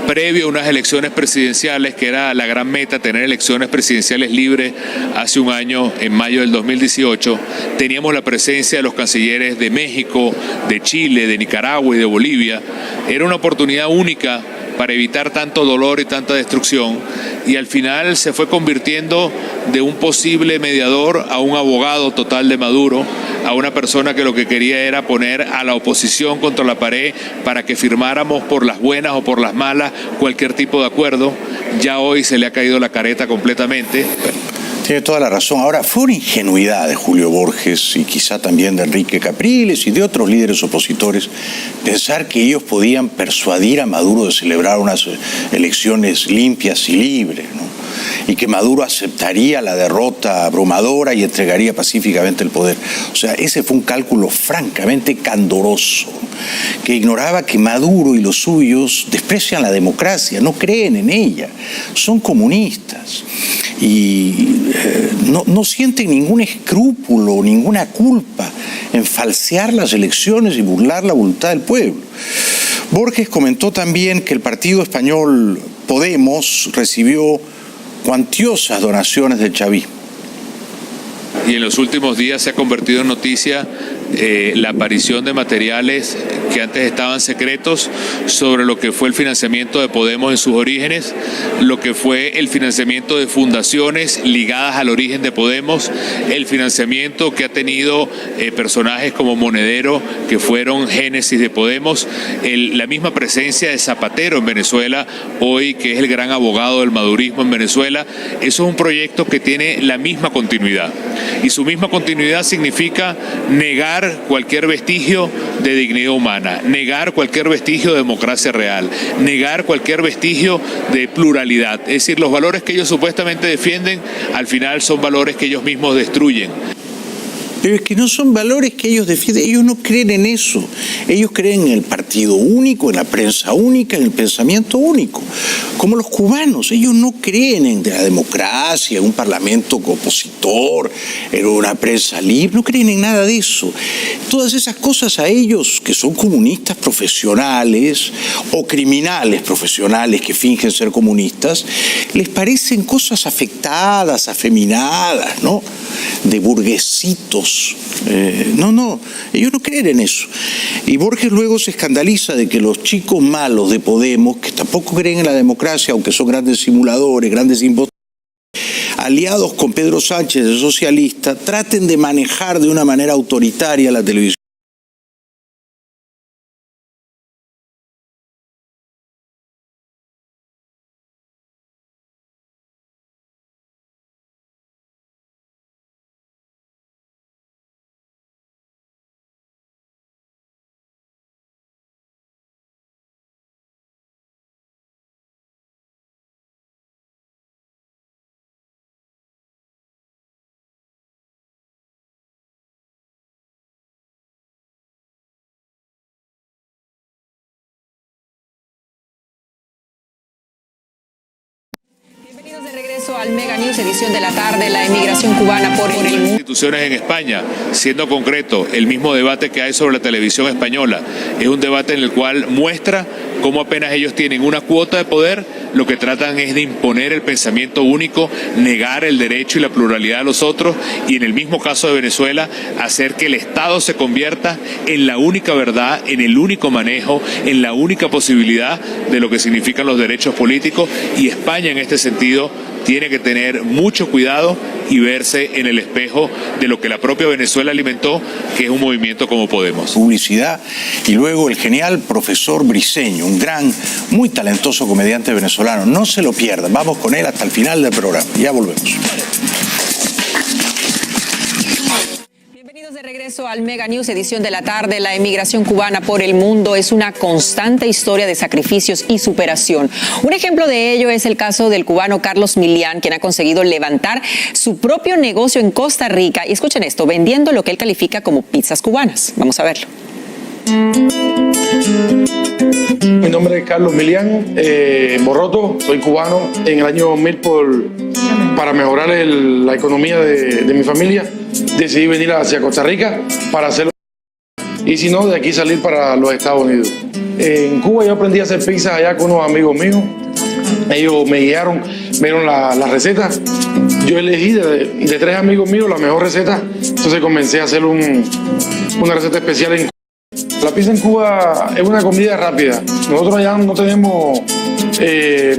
[SPEAKER 20] previo a unas elecciones presidenciales, que era la gran meta, tener elecciones presidenciales libres hace un año, en mayo del 2018. Teníamos la presencia de los cancilleres de México, de Chile, de Nicaragua y de Bolivia. Era una oportunidad única para evitar tanto dolor y tanta destrucción, y al final se fue convirtiendo de un posible mediador a un abogado total de Maduro, a una persona que lo que quería era poner a la oposición contra la pared para que firmáramos por las buenas o por las malas cualquier tipo de acuerdo. Ya hoy se le ha caído la careta completamente.
[SPEAKER 1] Tiene toda la razón. Ahora, fue una ingenuidad de Julio Borges y quizá también de Enrique Capriles y de otros líderes opositores pensar que ellos podían persuadir a Maduro de celebrar unas elecciones limpias y libres, ¿no? Y que Maduro aceptaría la derrota abrumadora y entregaría pacíficamente el poder. O sea, ese fue un cálculo francamente candoroso, que ignoraba que Maduro y los suyos desprecian la democracia, no creen en ella, son comunistas y no sienten ningún escrúpulo, ninguna culpa en falsear las elecciones y burlar la voluntad del pueblo. Borges comentó también que el partido español Podemos recibió cuantiosas donaciones del chavismo.
[SPEAKER 20] Y en los últimos días se ha convertido en noticia la aparición de materiales que antes estaban secretos sobre lo que fue el financiamiento de Podemos en sus orígenes, lo que fue el financiamiento de fundaciones ligadas al origen de Podemos, el financiamiento que ha tenido personajes como Monedero, que fueron génesis de Podemos, la misma presencia de Zapatero en Venezuela, hoy que es el gran abogado del madurismo en Venezuela. Eso es un proyecto que tiene la misma continuidad. Y su misma continuidad significa negar cualquier vestigio de dignidad humana, negar cualquier vestigio de democracia real, negar cualquier vestigio de pluralidad. Es decir, los valores que ellos supuestamente defienden, al final son valores que ellos mismos destruyen.
[SPEAKER 1] Pero es que no son valores que ellos defienden, ellos no creen en eso. Ellos creen en el partido único, en la prensa única, en el pensamiento único. Como los cubanos, ellos no creen en la democracia, en un parlamento opositor, en una prensa libre, no creen en nada de eso. Todas esas cosas a ellos, que son comunistas profesionales o criminales profesionales que fingen ser comunistas, les parecen cosas afectadas, afeminadas, ¿no? De burguesitos. No, ellos no creen en eso. Y Borges luego se escandaliza de que los chicos malos de Podemos, que tampoco creen en la democracia, aunque son grandes simuladores, grandes impostores, aliados con Pedro Sánchez, el socialista, traten de manejar de una manera autoritaria la televisión.
[SPEAKER 9] De regreso al Mega News, edición de la tarde, la emigración cubana por el mundo.
[SPEAKER 20] Instituciones en España, siendo concreto, el mismo debate que hay sobre la televisión española, es un debate en el cual muestra cómo apenas ellos tienen una cuota de poder, lo que tratan es de imponer el pensamiento único, negar el derecho y la pluralidad de los otros, y en el mismo caso de Venezuela, hacer que el Estado se convierta en la única verdad, en el único manejo, en la única posibilidad de lo que significan los derechos políticos, y España en este sentido tiene que tener mucho cuidado y verse en el espejo de lo que la propia Venezuela alimentó, que es un movimiento como Podemos.
[SPEAKER 1] Publicidad, y luego el genial profesor Briceño, un gran, muy talentoso comediante venezolano. No se lo pierdan, vamos con él hasta el final del programa. Ya volvemos.
[SPEAKER 9] De regreso al Mega News, edición de la tarde, la emigración cubana por el mundo es una constante historia de sacrificios y superación. Un ejemplo de ello es el caso del cubano Carlos Milián, quien ha conseguido levantar su propio negocio en Costa Rica. Y escuchen esto, vendiendo lo que él califica como pizzas cubanas. Vamos a verlo.
[SPEAKER 21] Mi nombre es Carlos Milián Borroto, soy cubano. En el año 2000, para mejorar la economía de mi familia, decidí venir hacia Costa Rica para hacerlo. Y si no, de aquí salir para los Estados Unidos. En Cuba yo aprendí a hacer pizzas allá con unos amigos míos. Ellos me guiaron, me dieron la receta. Yo elegí de 3 amigos míos la mejor receta. Entonces comencé a hacer una receta especial en Cuba. La pizza en Cuba es una comida rápida. Nosotros allá no tenemos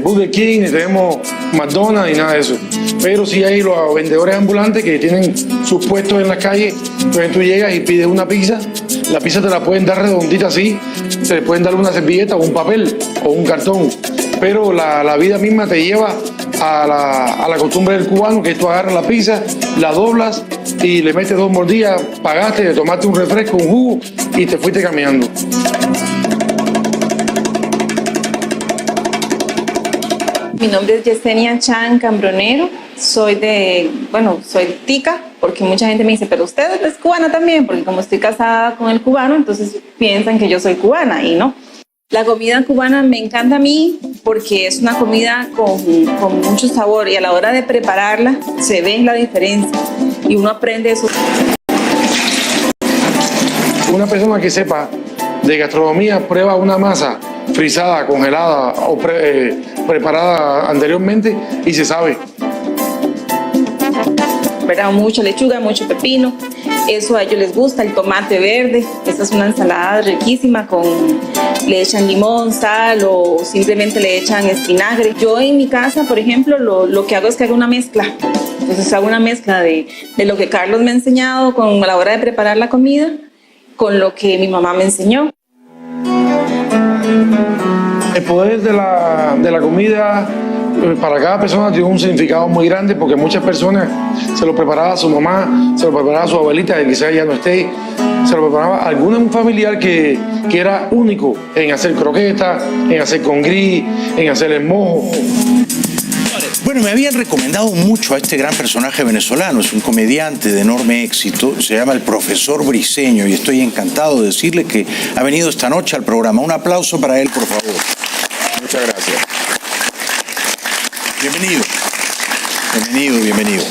[SPEAKER 21] Burger King, ni tenemos McDonald's, ni nada de eso. Pero sí hay los vendedores ambulantes que tienen sus puestos en las calles. Entonces tú llegas y pides una pizza. La pizza te la pueden dar redondita así. Se le pueden dar una servilleta o un papel o un cartón. Pero la vida misma te lleva a la costumbre del cubano, que tú agarras la pizza, la doblas y le metes 2 mordidas, pagaste, tomaste un refresco, un jugo y te fuiste caminando.
[SPEAKER 22] Mi nombre es Yesenia Chan Cambronero, soy tica, porque mucha gente me dice, pero usted es cubana también, porque como estoy casada con el cubano, entonces piensan que yo soy cubana y no. La comida cubana me encanta a mí porque es una comida con mucho sabor y a la hora de prepararla se ve la diferencia y uno aprende eso.
[SPEAKER 21] Una persona que sepa de gastronomía prueba una masa frisada, congelada o preparada anteriormente y se sabe.
[SPEAKER 22] ¿Verdad? Mucha lechuga, mucho pepino, eso a ellos les gusta, el tomate verde, esta es una ensalada riquísima, le echan limón, sal o simplemente le echan vinagre. Yo en mi casa, por ejemplo, lo que hago es que hago una mezcla, entonces hago una mezcla de lo que Carlos me ha enseñado a la hora de preparar la comida, con lo que mi mamá me enseñó.
[SPEAKER 21] El poder de la comida para cada persona tiene un significado muy grande, porque muchas personas se lo preparaba a su mamá, se lo preparaba a su abuelita, que quizás ya no esté, se lo preparaba a algún familiar que era único en hacer croquetas, en hacer con gris, en hacer el mojo.
[SPEAKER 1] Bueno, me habían recomendado mucho a este gran personaje venezolano, es un comediante de enorme éxito, se llama el Profesor Briceño y estoy encantado de decirle que ha venido esta noche al programa. Un aplauso para él, por favor.
[SPEAKER 2] Muchas gracias.
[SPEAKER 1] Bienvenido. Bienvenido.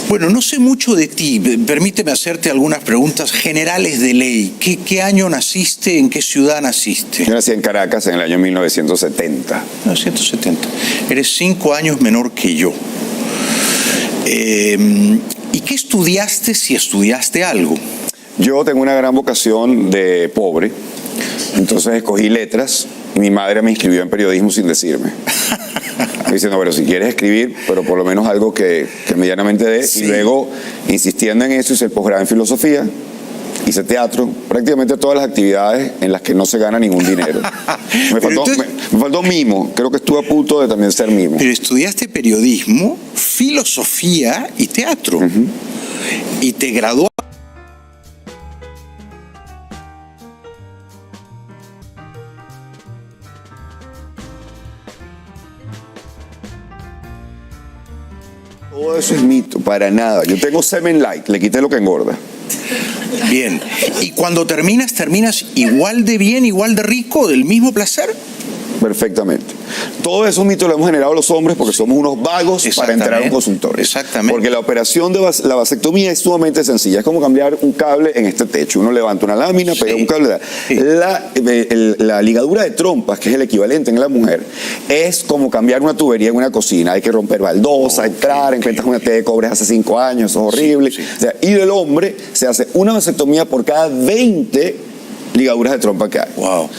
[SPEAKER 1] Bueno, no sé mucho de ti, permíteme hacerte algunas preguntas generales de ley. ¿Qué año naciste? ¿En qué ciudad naciste?
[SPEAKER 2] Yo nací en Caracas en el año 1970.
[SPEAKER 1] 1970. Eres 5 años menor que yo. ¿Y qué estudiaste, si estudiaste algo?
[SPEAKER 2] Yo tengo una gran vocación de pobre, entonces escogí letras. Mi madre me inscribió en periodismo sin decirme. Me dice, no, pero si quieres escribir, pero por lo menos algo que medianamente dé. Sí. Y luego, insistiendo en eso, hice el posgrado en filosofía, hice teatro, prácticamente todas las actividades en las que no se gana ningún dinero. Me faltó mimo, creo que estuve a punto de también ser mimo.
[SPEAKER 1] Pero estudiaste periodismo, filosofía y teatro. Y te graduaste.
[SPEAKER 2] Todo eso es mito, para nada. Yo tengo semen light, le quité lo que engorda.
[SPEAKER 1] Bien. ¿Y cuando terminas igual de bien, igual de rico, del mismo placer?
[SPEAKER 2] Perfectamente. Todo esos mitos lo hemos generado los hombres porque somos unos vagos para entrar a un consultorio.
[SPEAKER 1] Exactamente.
[SPEAKER 2] Porque la operación de la vasectomía es sumamente sencilla. Es como cambiar un cable en este techo. Uno levanta una lámina, pega un cable. La ligadura de trompas, que es el equivalente en la mujer, es como cambiar una tubería en una cocina. Hay que romper baldosa, entrar, encuentras una T de cobre hace 5 años, eso es horrible. O sea, y del hombre se hace una vasectomía por cada 20 ligaduras de trompa que hay.
[SPEAKER 1] Wow.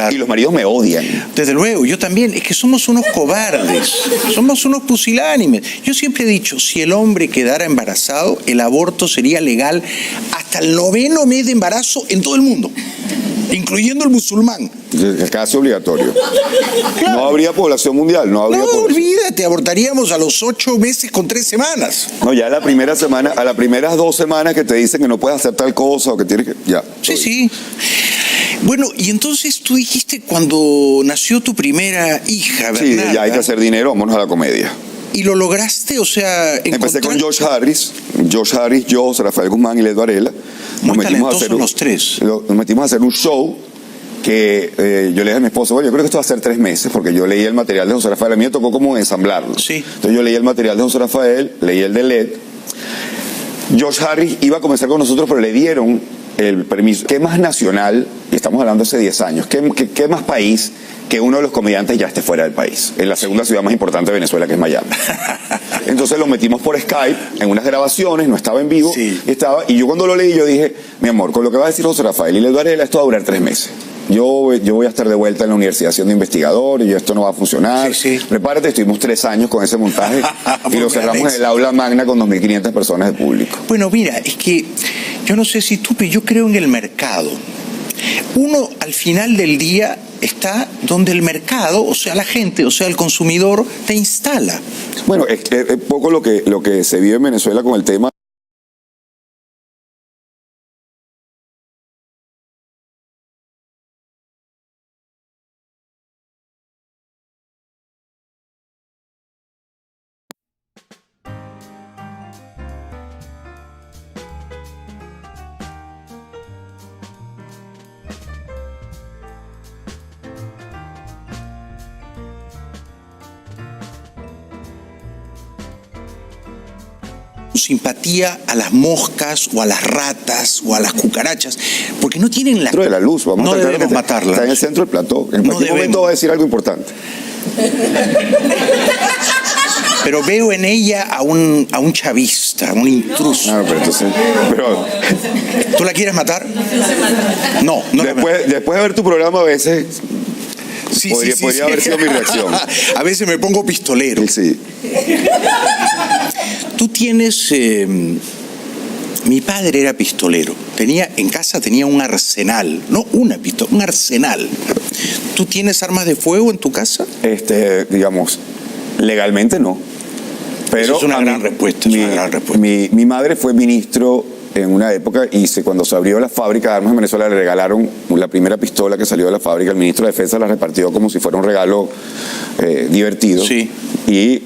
[SPEAKER 2] Y los maridos me odian.
[SPEAKER 1] Desde luego, yo también. Es que somos unos cobardes, somos unos pusilánimes. Yo siempre he dicho, si el hombre quedara embarazado, el aborto sería legal hasta el 9º mes de embarazo en todo el mundo, incluyendo el musulmán.
[SPEAKER 2] Casi obligatorio. Claro. No habría población mundial, no habría población.
[SPEAKER 1] Olvídate, abortaríamos a los 8 meses con 3 semanas.
[SPEAKER 2] No, ya la primera semana, a las primeras 2 semanas que te dicen que no puedes hacer tal cosa o que tienes que... Ya.
[SPEAKER 1] Sí. Bueno, y entonces tú dijiste cuando nació tu primera hija, Bernarda.
[SPEAKER 2] Sí, ya hay que hacer dinero, vámonos a la comedia.
[SPEAKER 1] ¿Y lo lograste? O sea,
[SPEAKER 2] empecé con Josh Harris, yo, José Rafael Guzmán y Led Varela.
[SPEAKER 1] Muy talentosos los tres.
[SPEAKER 2] Nos metimos a hacer un show que yo le dije a mi esposo, bueno, yo creo que esto va a ser 3 meses, porque yo leí el material de José Rafael, a mí me tocó como ensamblarlo.
[SPEAKER 1] Sí.
[SPEAKER 2] Entonces yo leí el material de José Rafael, leí el de Led. Josh Harris iba a comenzar con nosotros, pero le dieron el permiso. ¿Qué más nacional, y estamos hablando hace 10 años, qué más país que uno de los comediantes ya esté fuera del país, en la segunda ciudad más importante de Venezuela, que es Miami? Entonces lo metimos por Skype en unas grabaciones, no estaba en vivo, y yo cuando lo leí yo dije, mi amor, con lo que va a decir José Rafael y Led Varela, esto va a durar 3 meses. Yo voy a estar de vuelta en la universidad siendo investigador y esto no va a funcionar. Prepárate, estuvimos 3 años con ese montaje y lo cerramos en el aula magna con 2.500 personas de público.
[SPEAKER 1] Bueno, mira, es que yo no sé si tú, pero yo creo en el mercado. Uno al final del día está donde el mercado, o sea, la gente, o sea, el consumidor te instala.
[SPEAKER 2] Bueno, es poco lo que se vive en Venezuela con el tema.
[SPEAKER 1] Simpatía a las moscas o a las ratas o a las cucarachas, porque no tienen la...
[SPEAKER 2] Dentro de la luz, vamos
[SPEAKER 1] no
[SPEAKER 2] a
[SPEAKER 1] debemos matarlas.
[SPEAKER 2] Está en el centro del plató. En cualquier momento va a decir algo importante.
[SPEAKER 1] Pero veo en ella a un chavista, a un intruso.
[SPEAKER 2] No, pero entonces...
[SPEAKER 1] ¿Tú la quieres matar? No.
[SPEAKER 2] Después de ver tu programa a veces... podría haber sido mi reacción.
[SPEAKER 1] A veces me pongo pistolero.
[SPEAKER 2] Sí.
[SPEAKER 1] Tú tienes... mi padre era pistolero. En casa tenía un arsenal. No una pistola, un arsenal. ¿Tú tienes armas de fuego en tu casa?
[SPEAKER 2] Digamos, legalmente no. Pero
[SPEAKER 1] es una gran respuesta.
[SPEAKER 2] Mi madre fue ministro en una época y cuando se abrió la fábrica de armas en Venezuela le regalaron la primera pistola que salió de la fábrica. El ministro de Defensa la repartió como si fuera un regalo divertido.
[SPEAKER 1] Sí.
[SPEAKER 2] Y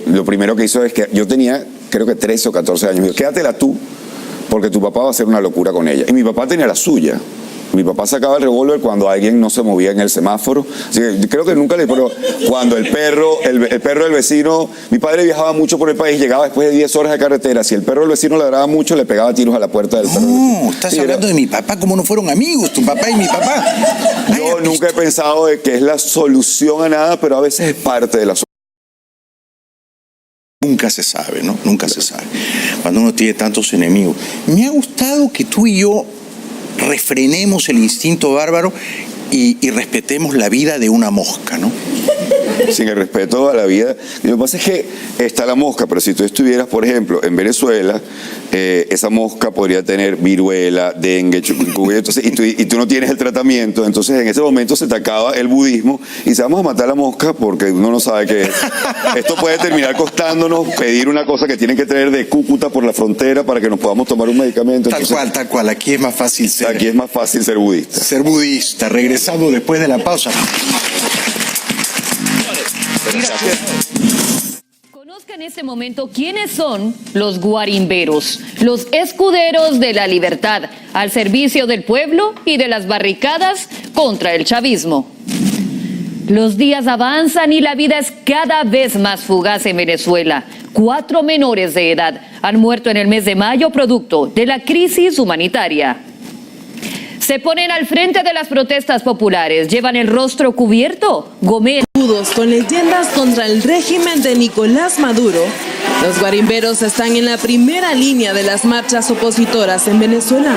[SPEAKER 2] lo primero que hizo es que yo tenía, creo que 13 o 14 años. Me dijo, quédatela tú, porque tu papá va a hacer una locura con ella. Y mi papá tenía la suya. Mi papá sacaba el revólver cuando alguien no se movía en el semáforo. Así que creo que nunca le... Pero cuando el perro del vecino... Mi padre viajaba mucho por el país, llegaba después de 10 horas de carretera. Si el perro del vecino ladraba mucho, le pegaba tiros a la puerta del perro.
[SPEAKER 1] No, estás hablando de mi papá, como no fueron amigos, tu papá y mi papá.
[SPEAKER 2] Yo nunca he pensado de que es la solución a nada, pero a veces es parte de la solución.
[SPEAKER 1] Nunca se sabe, ¿no? Nunca se sabe. Cuando uno tiene tantos enemigos. Me ha gustado que tú y yo refrenemos el instinto bárbaro y respetemos la vida de una mosca, ¿no?
[SPEAKER 2] Sin el respeto a la vida. Lo que pasa es que está la mosca, pero si tú estuvieras, por ejemplo, en Venezuela, esa mosca podría tener viruela, dengue, chikungunya, entonces, y tú no tienes el tratamiento, entonces en ese momento se te acaba el budismo y se vamos a matar a la mosca porque uno no sabe qué es. Esto puede terminar costándonos pedir una cosa que tienen que traer de Cúcuta por la frontera para que nos podamos tomar un medicamento.
[SPEAKER 1] Tal cual. Aquí es más fácil ser
[SPEAKER 2] budista.
[SPEAKER 1] Ser budista. Regresando después de la pausa.
[SPEAKER 3] Conozca en este momento quiénes son los guarimberos, los escuderos de la libertad, al servicio del pueblo y de las barricadas contra el chavismo. Los días avanzan y la vida es cada vez más fugaz en Venezuela. 4 menores de edad han muerto en el mes de mayo producto de la crisis humanitaria. Se ponen al frente de las protestas populares, llevan el rostro cubierto, gomeros.
[SPEAKER 4] Con leyendas contra el régimen de Nicolás Maduro, los guarimberos están en la primera línea de las marchas opositoras en Venezuela.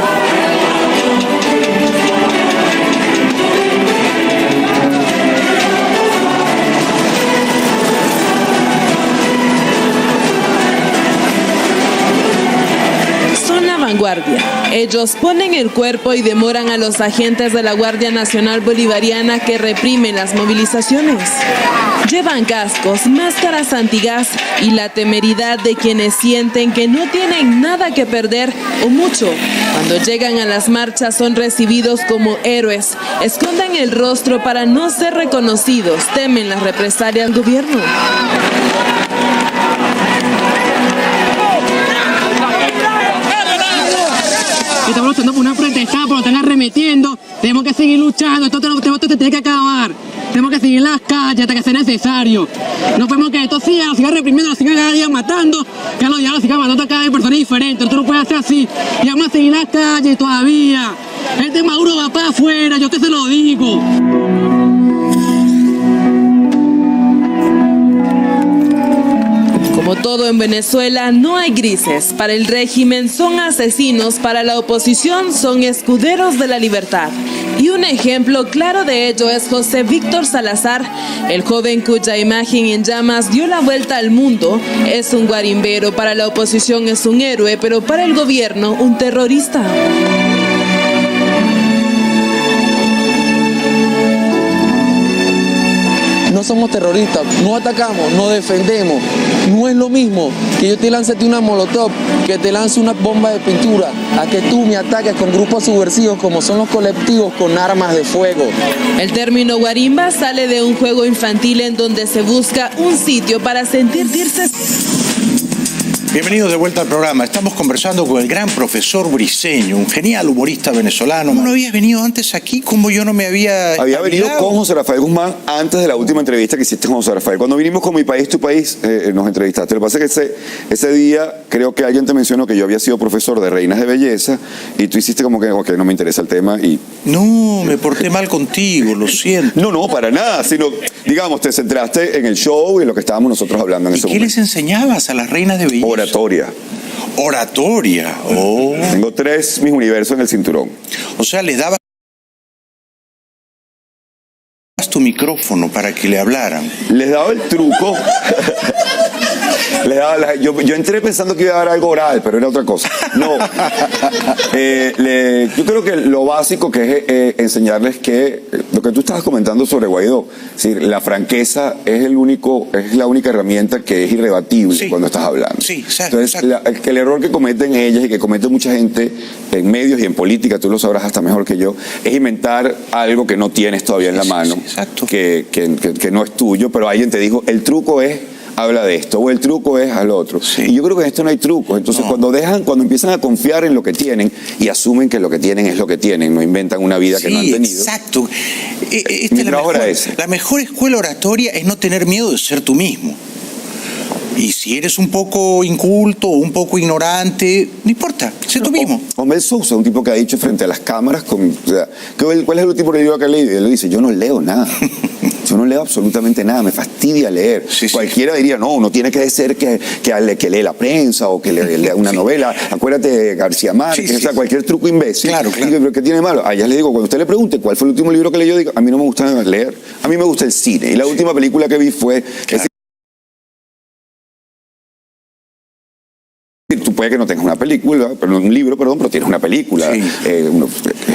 [SPEAKER 4] Vanguardia. Ellos ponen el cuerpo y demoran a los agentes de la Guardia Nacional Bolivariana que reprimen las movilizaciones. Llevan cascos, máscaras antigas y la temeridad de quienes sienten que no tienen nada que perder o mucho. Cuando llegan a las marchas son recibidos como héroes, esconden el rostro para no ser reconocidos, temen las represalias del gobierno.
[SPEAKER 23] Estamos luchando por una protesta, pero están arremetiendo. Tenemos que seguir luchando. Esto tiene que acabar. Tenemos que seguir en las calles hasta que sea necesario. No podemos que esto siga reprimiendo, lo siga cada día matando, que los días lo sigan matando a cada persona diferente. Esto no puede hacer así. Y vamos a seguir en las calles todavía. Este Maduro va para afuera, yo te se lo digo.
[SPEAKER 4] Como todo en Venezuela, no hay grises. Para el régimen son asesinos, para la oposición son escuderos de la libertad. Y un ejemplo claro de ello es José Víctor Salazar, el joven cuya imagen en llamas dio la vuelta al mundo. Es un guarimbero, para la oposición es un héroe, pero para el gobierno un terrorista.
[SPEAKER 24] No somos terroristas, no atacamos, no defendemos. No es lo mismo que yo te lance una molotov, que te lance una bomba de pintura, a que tú me ataques con grupos subversivos como son los colectivos con armas de fuego.
[SPEAKER 4] El término guarimba sale de un juego infantil en donde se busca un sitio para sentirse...
[SPEAKER 1] Bienvenidos de vuelta al programa. Estamos conversando con el gran profesor Briceño, un genial humorista venezolano. ¿Cómo no habías venido antes aquí? ¿Cómo yo no me había...
[SPEAKER 2] Había venido con José Rafael Guzmán antes de la última entrevista que hiciste con José Rafael. Cuando vinimos con Mi País, Tu País, nos entrevistaste. Lo que pasa es que ese día creo que alguien te mencionó que yo había sido profesor de Reinas de Belleza y tú hiciste como que, ok, no me interesa el tema y...
[SPEAKER 1] No, me porté mal contigo, lo siento.
[SPEAKER 2] No, para nada, sino, digamos, te centraste en el show y en lo que estábamos nosotros hablando en ese momento.
[SPEAKER 1] ¿Y qué les enseñabas a las Reinas de Belleza?
[SPEAKER 2] Oratoria.
[SPEAKER 1] Oh.
[SPEAKER 2] Tengo 3 Mis Universo en el cinturón.
[SPEAKER 1] O sea, les dabas tu micrófono para que le hablaran.
[SPEAKER 2] Les daba el truco. Yo entré pensando que iba a dar algo oral, pero era otra cosa. No. Yo creo que lo básico que es enseñarles que lo que tú estabas comentando sobre Guaidó, es decir, la franqueza es la única herramienta que es irrebatible cuando estás hablando.
[SPEAKER 1] Sí, exacto.
[SPEAKER 2] Entonces, el error que cometen ellas y que comete mucha gente en medios y en política, tú lo sabrás hasta mejor que yo, es inventar algo que no tienes todavía en la mano, que no es tuyo, pero alguien te dijo, el truco es habla de esto, o el truco es al otro. Y yo creo que en esto no hay trucos. Entonces, cuando empiezan a confiar en lo que tienen y asumen que lo que tienen es lo que tienen, no inventan una vida que no han tenido.
[SPEAKER 1] Exacto.
[SPEAKER 2] Mi trabajo era ese.
[SPEAKER 1] La mejor escuela oratoria es no tener miedo de ser tú mismo. Y si eres un poco inculto o un poco ignorante, no importa, sé tú mismo.
[SPEAKER 2] Omel Sousa, un tipo que ha dicho frente a las cámaras, ¿cuál es el último libro que ha leído? Y él le dice, yo no leo nada. Yo no leo absolutamente nada, me fastidia leer. Cualquiera diría, no tiene que ser que lee la prensa o que lea una novela. Acuérdate de García Márquez, o sea, cualquier truco imbécil. Claro. ¿Pero qué tiene malo? A ellas le digo, cuando usted le pregunte cuál fue el último libro que leyó, digo, a mí no me gusta leer, a mí me gusta el cine. Y la última película que vi fue... Tú puede que no tengas una película, un libro, pero tienes una película. Es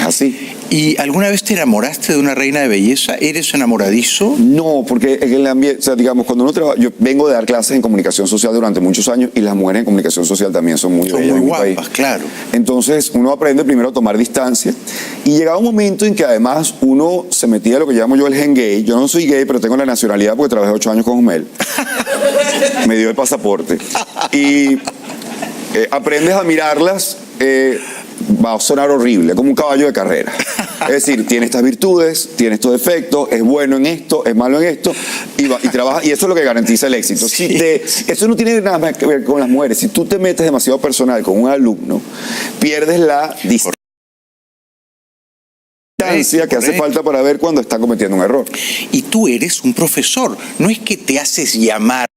[SPEAKER 2] así.
[SPEAKER 1] ¿Y alguna vez te enamoraste de una reina de belleza? ¿Eres enamoradizo?
[SPEAKER 2] No, porque en el ambiente, o sea, digamos, cuando uno trabaja, yo vengo de dar clases en comunicación social durante muchos años y las mujeres en comunicación social también son muy bellas.
[SPEAKER 1] Muy guapas, claro.
[SPEAKER 2] Entonces, uno aprende primero a tomar distancia y llegaba un momento en que además uno se metía a lo que llamo yo el gen gay. Yo no soy gay, pero tengo la nacionalidad porque trabajé 8 años con Omel. Me dio el pasaporte. Y... aprendes a mirarlas, va a sonar horrible, como un caballo de carrera. Es decir, tiene estas virtudes, tiene estos defectos, es bueno en esto, es malo en esto, y trabaja, y eso es lo que garantiza el éxito. Eso no tiene nada que ver con las mujeres. Si tú te metes demasiado personal con un alumno, pierdes la distancia que hace falta para ver cuando está cometiendo un error.
[SPEAKER 1] Y tú eres un profesor, no es que te haces llamar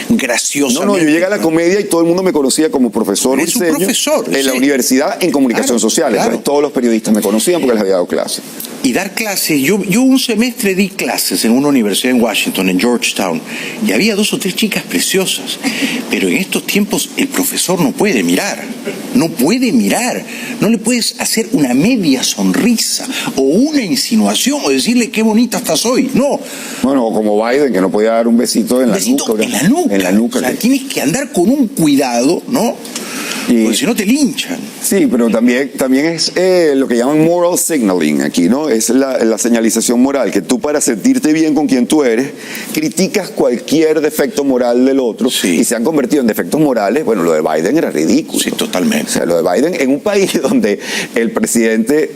[SPEAKER 1] gracioso.
[SPEAKER 2] No, yo llegué a la comedia y todo el mundo me conocía como profesor de diseño en la universidad en comunicación social. Entonces, todos los periodistas me conocían porque les había dado clases.
[SPEAKER 1] Y dar clases, yo un semestre di clases en una universidad en Washington, en Georgetown, y había 2 o 3 chicas preciosas, pero en estos tiempos el profesor no puede mirar, no le puedes hacer una media sonrisa o una insinuación o decirle qué bonita estás hoy, no.
[SPEAKER 2] Bueno, o como Biden, que no podía dar un besito en la nuca. En la nuca.
[SPEAKER 1] O sea, tienes que andar con un cuidado, ¿no? Porque si no te linchan.
[SPEAKER 2] Sí, pero también es lo que llaman moral signaling aquí, ¿no? Es la señalización moral, que tú para sentirte bien con quien tú eres, criticas cualquier defecto moral del otro y se han convertido en defectos morales. Bueno, lo de Biden era ridículo.
[SPEAKER 1] Sí, totalmente.
[SPEAKER 2] O sea, lo de Biden en un país donde el presidente...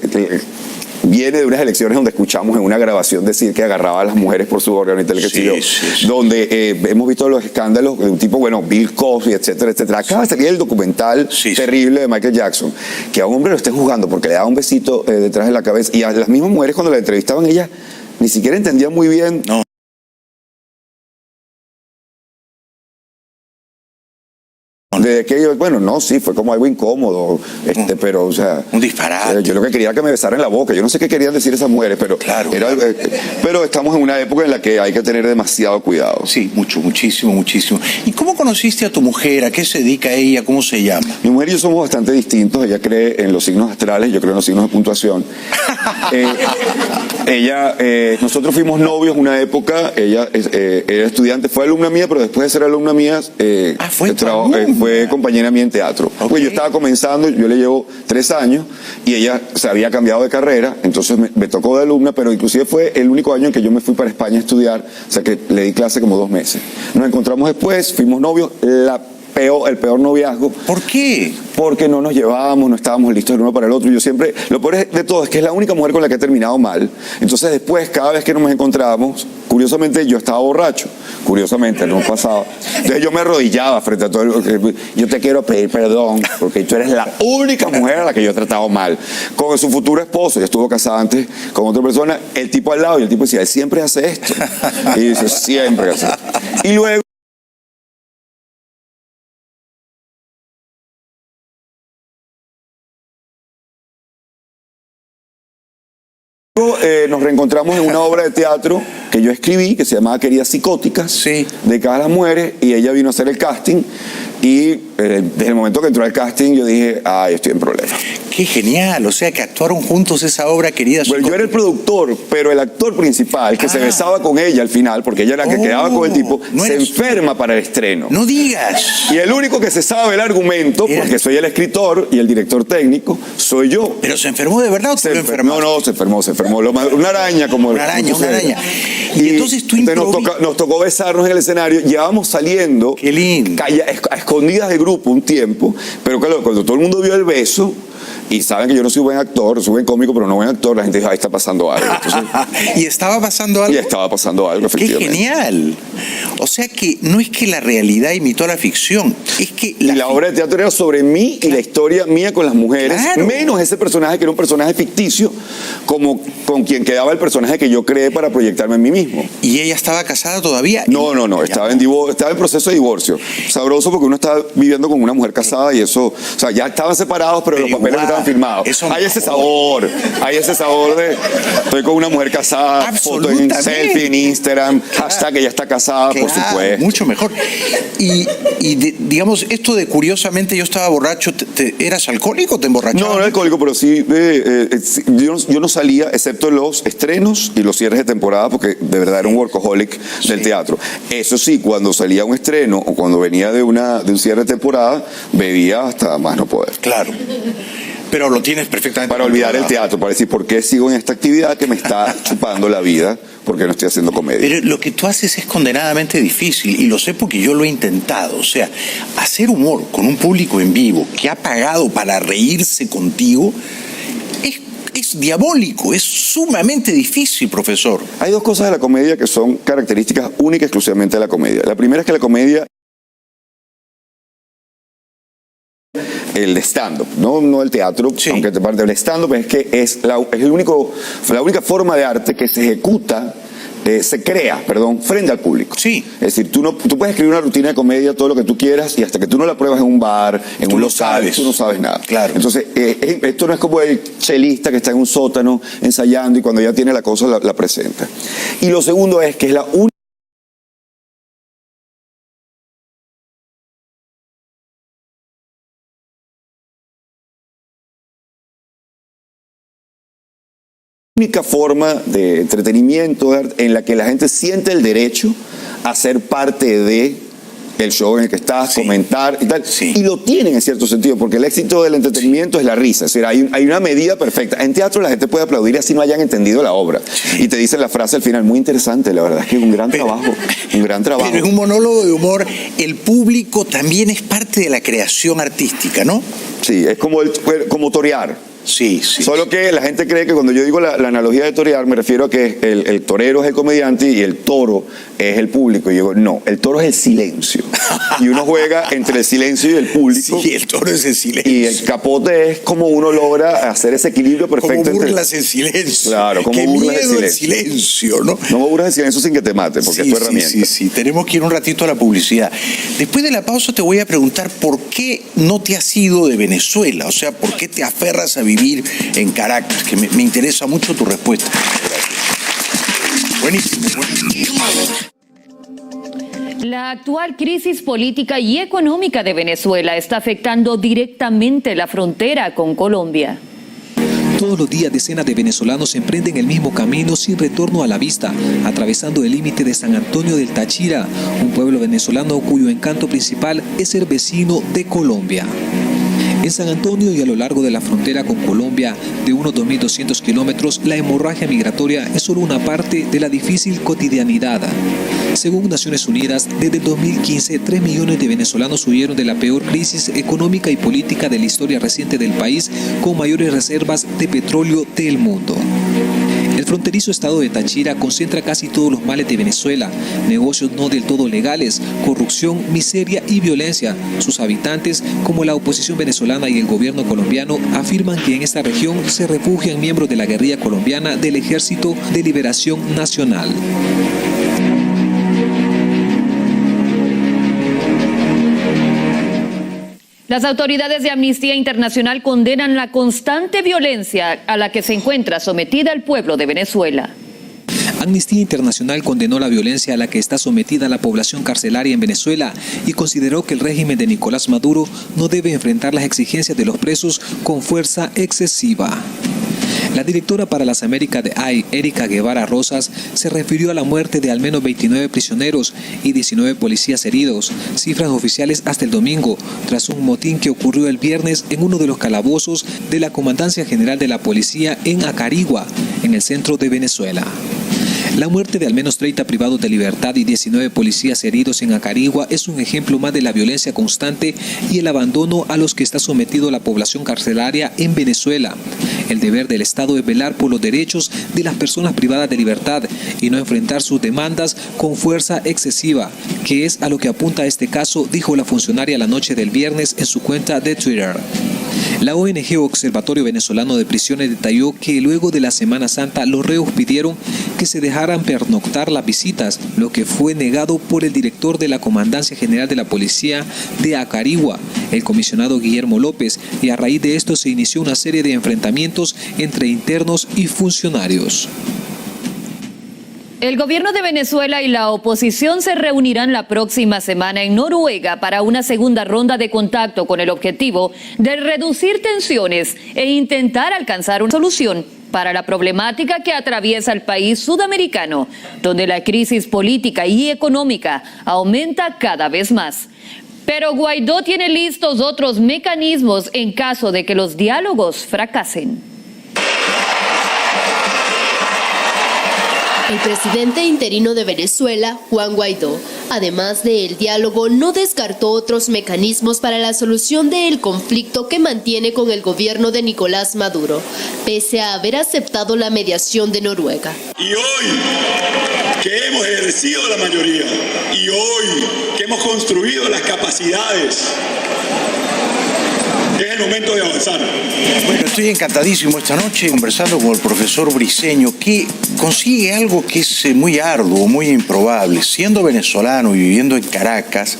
[SPEAKER 2] viene de unas elecciones donde escuchamos en una grabación decir que agarraba a las mujeres por su órgano y tal, donde hemos visto los escándalos de un tipo, Bill Cosby, etcétera, etcétera. Acaba de salir el documental terrible de Michael Jackson, que a un hombre lo estén juzgando porque le daba un besito detrás de la cabeza, y a las mismas mujeres cuando la entrevistaban, ellas ni siquiera entendían muy bien. De que fue como algo incómodo, pero, o sea...
[SPEAKER 1] Un disparate.
[SPEAKER 2] Yo lo que quería era que me besaran la boca. Yo no sé qué querían decir esas mujeres, pero...
[SPEAKER 1] Claro.
[SPEAKER 2] Pero estamos en una época en la que hay que tener demasiado cuidado.
[SPEAKER 1] Sí, muchísimo. ¿Y cómo conociste a tu mujer? ¿A qué se dedica ella? ¿Cómo se llama?
[SPEAKER 2] Mi mujer y yo somos bastante distintos. Ella cree en los signos astrales, yo creo en los signos de puntuación. Nosotros fuimos novios una época. Ella era estudiante, fue alumna mía, pero después de ser alumna mía... fue compañera mía en teatro. Pues yo estaba comenzando, yo le llevo 3 años y ella se había cambiado de carrera, entonces me tocó de alumna, pero inclusive fue el único año en que yo me fui para España a estudiar, o sea que le di clase como 2 meses. Nos encontramos después, fuimos novios, el peor noviazgo.
[SPEAKER 1] ¿Por qué?
[SPEAKER 2] Porque no nos llevábamos, no estábamos listos el uno para el otro. Yo siempre, lo peor de todo es que es la única mujer con la que he terminado mal. Entonces después, cada vez que nos encontrábamos, curiosamente yo estaba borracho. Curiosamente, no pasaba. Entonces yo me arrodillaba frente a todo el... Yo te quiero pedir perdón porque tú eres la única mujer a la que yo he tratado mal. Con su futuro esposo, ya estuvo casada antes con otra persona, el tipo al lado, y el tipo decía, él siempre hace esto. Y dice, siempre hace esto. Y luego nos reencontramos en una obra de teatro que yo escribí, que se llamaba Queridas Psicóticas, de cada las mujeres, y ella vino a hacer el casting, y desde el momento que entró al casting yo dije, ay, estoy en problemas.
[SPEAKER 1] Qué genial, o sea que actuaron juntos esa obra, Queridas Psicóticas.
[SPEAKER 2] Bueno, yo era el productor, pero el actor principal, que se besaba con ella al final, porque ella era la que quedaba con el tipo, se enferma para el estreno.
[SPEAKER 1] ¡No digas!
[SPEAKER 2] Y el único que se sabe el argumento, porque soy el escritor y el director técnico, soy yo.
[SPEAKER 1] ¿Pero se enfermó de verdad o se enfermó?
[SPEAKER 2] No, se enfermó. Una araña, como...
[SPEAKER 1] Una araña. Y entonces tú
[SPEAKER 2] nos tocó besarnos en el escenario, llevábamos saliendo...
[SPEAKER 1] ¡Qué lindo!
[SPEAKER 2] A escondidas del grupo un tiempo, pero claro, cuando todo el mundo vio el beso... Y saben que yo no soy buen actor, soy buen cómico, pero no buen actor, la gente dijo, ahí está pasando algo. Entonces,
[SPEAKER 1] ¿Y estaba pasando algo?
[SPEAKER 2] Y estaba pasando algo, efectivamente.
[SPEAKER 1] ¡Qué genial! O sea que no es que la realidad imitó a la ficción, es que...
[SPEAKER 2] La obra de teatro era sobre mí y la historia mía con las mujeres, menos ese personaje que era un personaje ficticio, como con quien quedaba el personaje que yo creé para proyectarme en mí mismo.
[SPEAKER 1] ¿Y ella estaba casada todavía?
[SPEAKER 2] No, estaba en proceso de divorcio. Sabroso porque uno estaba viviendo con una mujer casada y eso, o sea, ya estaban separados, pero los papeles estaban firmados. Hay ese sabor de estoy con una mujer casada, foto en selfie en Instagram, hashtag ella está casada, por supuesto.
[SPEAKER 1] Mucho mejor. Y digamos, esto de curiosamente yo estaba borracho, ¿eras alcohólico o te emborrachabas?
[SPEAKER 2] No era alcohólico, pero sí, yo no salía, excepto los estrenos y los cierres de temporada, porque de verdad era un workaholic del teatro. Eso sí, cuando salía un estreno o cuando venía de un cierre de temporada, bebía hasta más no poder.
[SPEAKER 1] Claro. Pero lo tienes perfectamente.
[SPEAKER 2] Para olvidar el teatro, para decir por qué sigo en esta actividad que me está chupando la vida, porque no estoy haciendo comedia.
[SPEAKER 1] Pero lo que tú haces es condenadamente difícil, y lo sé porque yo lo he intentado. O sea, hacer humor con un público en vivo que ha pagado para reírse contigo es diabólico, es sumamente difícil, profesor.
[SPEAKER 2] Hay dos cosas de la comedia que son características únicas exclusivamente de la comedia. La primera es que la comedia, el stand-up, no el teatro, aunque te parte del stand-up, es que es la única forma de arte que se ejecuta, se crea, frente al público.
[SPEAKER 1] Sí.
[SPEAKER 2] Es decir, tú puedes escribir una rutina de comedia, todo lo que tú quieras, y hasta que tú no la pruebas en un bar, en un local, tú no sabes nada.
[SPEAKER 1] Claro.
[SPEAKER 2] Entonces, esto no es como el chelista que está en un sótano ensayando y cuando ya tiene la cosa la presenta. Y lo segundo es que es la única forma de entretenimiento en la que la gente siente el derecho a ser parte de el show en el que estás, comentar y tal. Y lo tienen en cierto sentido, porque el éxito del entretenimiento es la risa. Es decir, hay una medida perfecta. En teatro la gente puede aplaudir así no hayan entendido la obra. Y te dicen la frase al final, muy interesante, la verdad es que es un gran trabajo. Pero
[SPEAKER 1] en un monólogo de humor, el público también es parte de la creación artística, ¿no?
[SPEAKER 2] Sí, es como torear.
[SPEAKER 1] Sí.
[SPEAKER 2] Solo que la gente cree que cuando yo digo la analogía de torear, me refiero a que el torero es el comediante y el toro es el público. Y yo digo, no, el toro es el silencio. Y uno juega entre el silencio y el público.
[SPEAKER 1] Sí, el toro es el silencio.
[SPEAKER 2] Y el capote es como uno logra hacer ese equilibrio perfecto.
[SPEAKER 1] Como burlas en silencio.
[SPEAKER 2] Claro, como
[SPEAKER 1] Qué
[SPEAKER 2] burlas
[SPEAKER 1] miedo
[SPEAKER 2] en
[SPEAKER 1] silencio, ¿no?
[SPEAKER 2] No burlas en silencio sin que te maten, porque es tu herramienta.
[SPEAKER 1] Sí. Tenemos que ir un ratito a la publicidad. Después de la pausa te voy a preguntar por qué no te has ido de Venezuela. O sea, por qué te aferras a vivir en Caracas, que me interesa mucho tu respuesta. Gracias. Buenísimo.
[SPEAKER 3] La actual crisis política y económica de Venezuela está afectando directamente la frontera con Colombia.
[SPEAKER 5] Todos los días decenas de venezolanos emprenden el mismo camino sin retorno a la vista, atravesando el límite de San Antonio del Táchira, un pueblo venezolano cuyo encanto principal es ser vecino de Colombia. En San Antonio y a lo largo de la frontera con Colombia, de unos 2.200 kilómetros, la hemorragia migratoria es solo una parte de la difícil cotidianidad. Según Naciones Unidas, desde el 2015, 3 millones de venezolanos huyeron de la peor crisis económica y política de la historia reciente del país, con mayores reservas de petróleo del mundo. El fronterizo estado de Táchira concentra casi todos los males de Venezuela: negocios no del todo legales, corrupción, miseria y violencia. Sus habitantes, como la oposición venezolana y el gobierno colombiano, afirman que en esta región se refugian miembros de la guerrilla colombiana del Ejército de Liberación Nacional.
[SPEAKER 3] Las autoridades de Amnistía Internacional condenan la constante violencia a la que se encuentra sometida el pueblo de Venezuela.
[SPEAKER 5] Amnistía Internacional condenó la violencia a la que está sometida la población carcelaria en Venezuela y consideró que el régimen de Nicolás Maduro no debe enfrentar las exigencias de los presos con fuerza excesiva. La directora para las Américas de AI, Erika Guevara Rosas, se refirió a la muerte de al menos 29 prisioneros y 19 policías heridos, cifras oficiales hasta el domingo, tras un motín que ocurrió el viernes en uno de los calabozos de la Comandancia General de la Policía en Acarigua, en el centro de Venezuela. La muerte de al menos 30 privados de libertad y 19 policías heridos en Acarigua es un ejemplo más de la violencia constante y el abandono a los que está sometido la población carcelaria en Venezuela. El deber del Estado es velar por los derechos de las personas privadas de libertad y no enfrentar sus demandas con fuerza excesiva, que es a lo que apunta este caso, dijo la funcionaria la noche del viernes en su cuenta de Twitter. La ONG Observatorio Venezolano de Prisiones detalló que luego de la Semana Santa los reos pidieron que se dejaran pernoctar las visitas, lo que fue negado por el director de la Comandancia General de la Policía de Acarigua, el comisionado Guillermo López, y a raíz de esto se inició una serie de enfrentamientos entre internos y funcionarios.
[SPEAKER 3] El gobierno de Venezuela y la oposición se reunirán la próxima semana en Noruega para una segunda ronda de contacto con el objetivo de reducir tensiones e intentar alcanzar una solución para la problemática que atraviesa el país sudamericano, donde la crisis política y económica aumenta cada vez más. Pero Guaidó tiene listos otros mecanismos en caso de que los diálogos fracasen.
[SPEAKER 6] El presidente interino de Venezuela, Juan Guaidó, además del diálogo, no descartó otros mecanismos para la solución del conflicto que mantiene con el gobierno de Nicolás Maduro, pese a haber aceptado la mediación de Noruega.
[SPEAKER 7] Y hoy que hemos ejercido la mayoría, y hoy que hemos construido las capacidades, es el momento de avanzar.
[SPEAKER 1] Bueno, estoy encantadísimo esta noche conversando con el profesor Briceño, que consigue algo que es muy arduo, muy improbable. Siendo venezolano y viviendo en Caracas,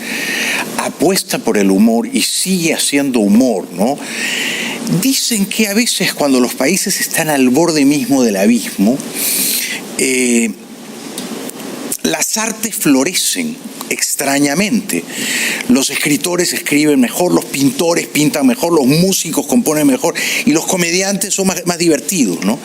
[SPEAKER 1] apuesta por el humor y sigue haciendo humor, ¿no? Dicen que a veces cuando los países están al borde mismo del abismo, las artes florecen extrañamente. Los escritores escriben mejor, los pintores pintan mejor, los músicos componen mejor y los comediantes son más divertidos, ¿no?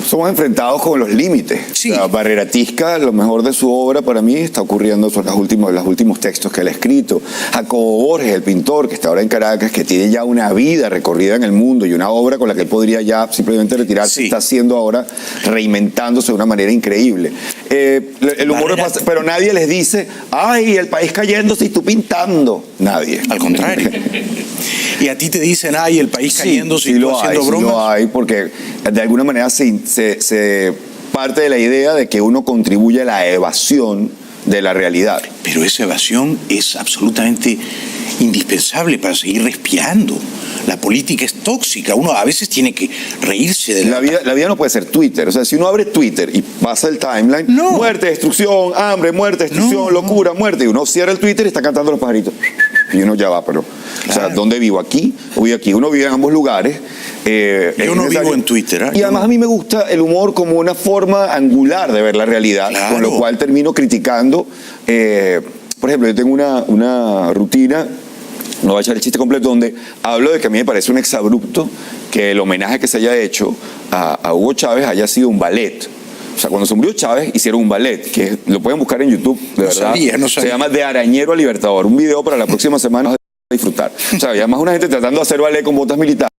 [SPEAKER 2] Somos enfrentados con los límites. Sí. O sea, Barreratisca, lo mejor de su obra para mí está ocurriendo en los últimos textos que él ha escrito. Jacobo Borges, el pintor que está ahora en Caracas, que tiene ya una vida recorrida en el mundo y una obra con la que él podría ya simplemente retirarse, sí, está haciendo ahora, reinventándose de una manera increíble. El humor pasa, pero nadie les dice, ay, el país cayéndose y tú pintando. Nadie.
[SPEAKER 1] Al contrario. Y a ti te dicen, ay, el país cayéndose y tú haciendo bromas.
[SPEAKER 2] Sí lo hay, porque de alguna manera se parte de la idea de que uno contribuye a la evasión de la realidad.
[SPEAKER 1] Pero esa evasión es absolutamente indispensable para seguir respirando. La política es tóxica, uno a veces tiene que reírse de
[SPEAKER 2] la vida no puede ser Twitter. O sea, si uno abre Twitter y pasa el timeline, muerte, destrucción, hambre, muerte, destrucción, locura, muerte, y uno cierra el Twitter y está cantando los pajaritos. Y uno ya va, pero, claro. O sea, ¿dónde vivo? Aquí, uno vive en ambos lugares.
[SPEAKER 1] Yo no vivo en Twitter.
[SPEAKER 2] Y además a mí me gusta el humor como una forma angular de ver la realidad, claro, con lo cual termino criticando. Por ejemplo, yo tengo una rutina, no voy a echar el chiste completo, donde hablo de que a mí me parece un exabrupto que el homenaje que se haya hecho a Hugo Chávez haya sido un ballet. O sea, cuando se murió Chávez, hicieron un ballet, que lo pueden buscar en YouTube, de verdad. No sabía. Se llama De Arañero a Libertador. Un video para la próxima semana de disfrutar. O sea, había más una gente tratando de hacer ballet con botas militares.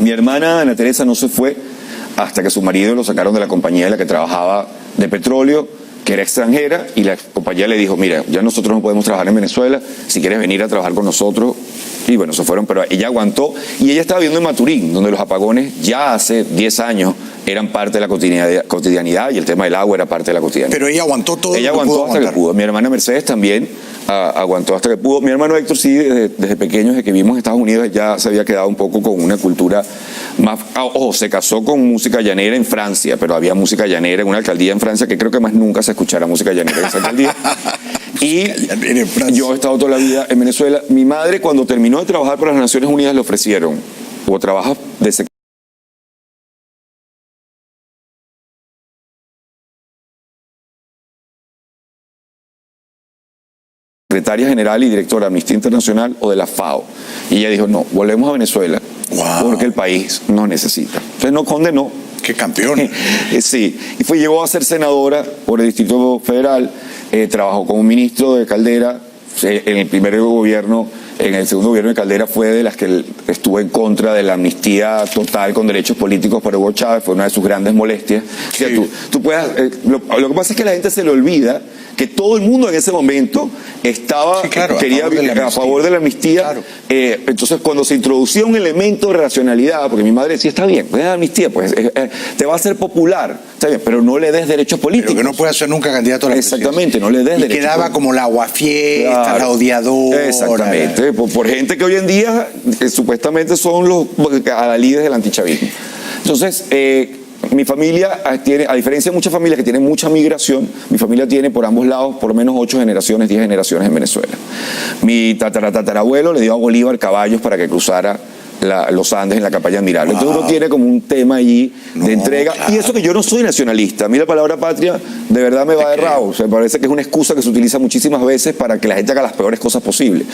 [SPEAKER 2] Mi hermana Ana Teresa no se fue hasta que su marido lo sacaron de la compañía en la que trabajaba de petróleo, que era extranjera, y la compañía le dijo, mira, ya nosotros no podemos trabajar en Venezuela, si quieres venir a trabajar con nosotros. Y bueno, se fueron, pero ella aguantó, y ella estaba viviendo en Maturín, donde los apagones ya hace 10 años eran parte de la cotidianidad, y el tema del agua era parte de la cotidianidad.
[SPEAKER 1] Pero ella aguantó todo.
[SPEAKER 2] Ella aguantó hasta que pudo. Mi hermana Mercedes también aguantó hasta que pudo. Mi hermano Héctor sí, desde pequeño, desde que vivimos en Estados Unidos, ya se había quedado un poco con una cultura más... Ojo, se casó con música llanera en Francia, pero había música llanera en una alcaldía en Francia que creo que más nunca se escuchará música llanera en esa alcaldía. Y yo he estado toda la vida en Venezuela. Mi madre, cuando terminó de trabajar para las Naciones Unidas, le ofrecieron o trabajas de secretaria general y directora de Amnistía Internacional o de la FAO. Y ella dijo, no, volvemos a Venezuela porque el país nos necesita. Entonces no condenó.
[SPEAKER 1] ¡Qué campeón!
[SPEAKER 2] Sí, y llegó a ser senadora por el Distrito Federal, trabajó como ministro de Caldera en el primer gobierno. En el segundo gobierno de Caldera fue de las que estuvo en contra de la amnistía total con derechos políticos para Hugo Chávez, fue una de sus grandes molestias. Sí. O sea, tú puedas, lo que pasa es que la gente se le olvida que todo el mundo en ese momento estaba, quería a favor de la amnistía. Claro. Entonces, cuando se introducía un elemento de racionalidad, porque mi madre decía, está bien, pues la amnistía, pues te va a hacer popular, está bien, pero no le des derechos políticos.
[SPEAKER 1] Pero que no puede ser nunca candidato a la presidencia.
[SPEAKER 2] Exactamente, no le des derechos.
[SPEAKER 1] Y quedaba como la aguafiesta, la odiadora.
[SPEAKER 2] Exactamente, por gente que hoy en día supuestamente son los adalides del antichavismo. Entonces, mi familia tiene, a diferencia de muchas familias que tienen mucha migración, mi familia tiene por ambos lados por lo menos 8 generaciones, 10 generaciones en Venezuela. Mi tatarabuelo le dio a Bolívar caballos para que cruzara los Andes en la campaña admirable. Entonces uno tiene como un tema allí de entrega. Claro. Y eso que yo no soy nacionalista. A mí la palabra patria de verdad me va de rabo. O sea, me parece que es una excusa que se utiliza muchísimas veces para que la gente haga las peores cosas posibles.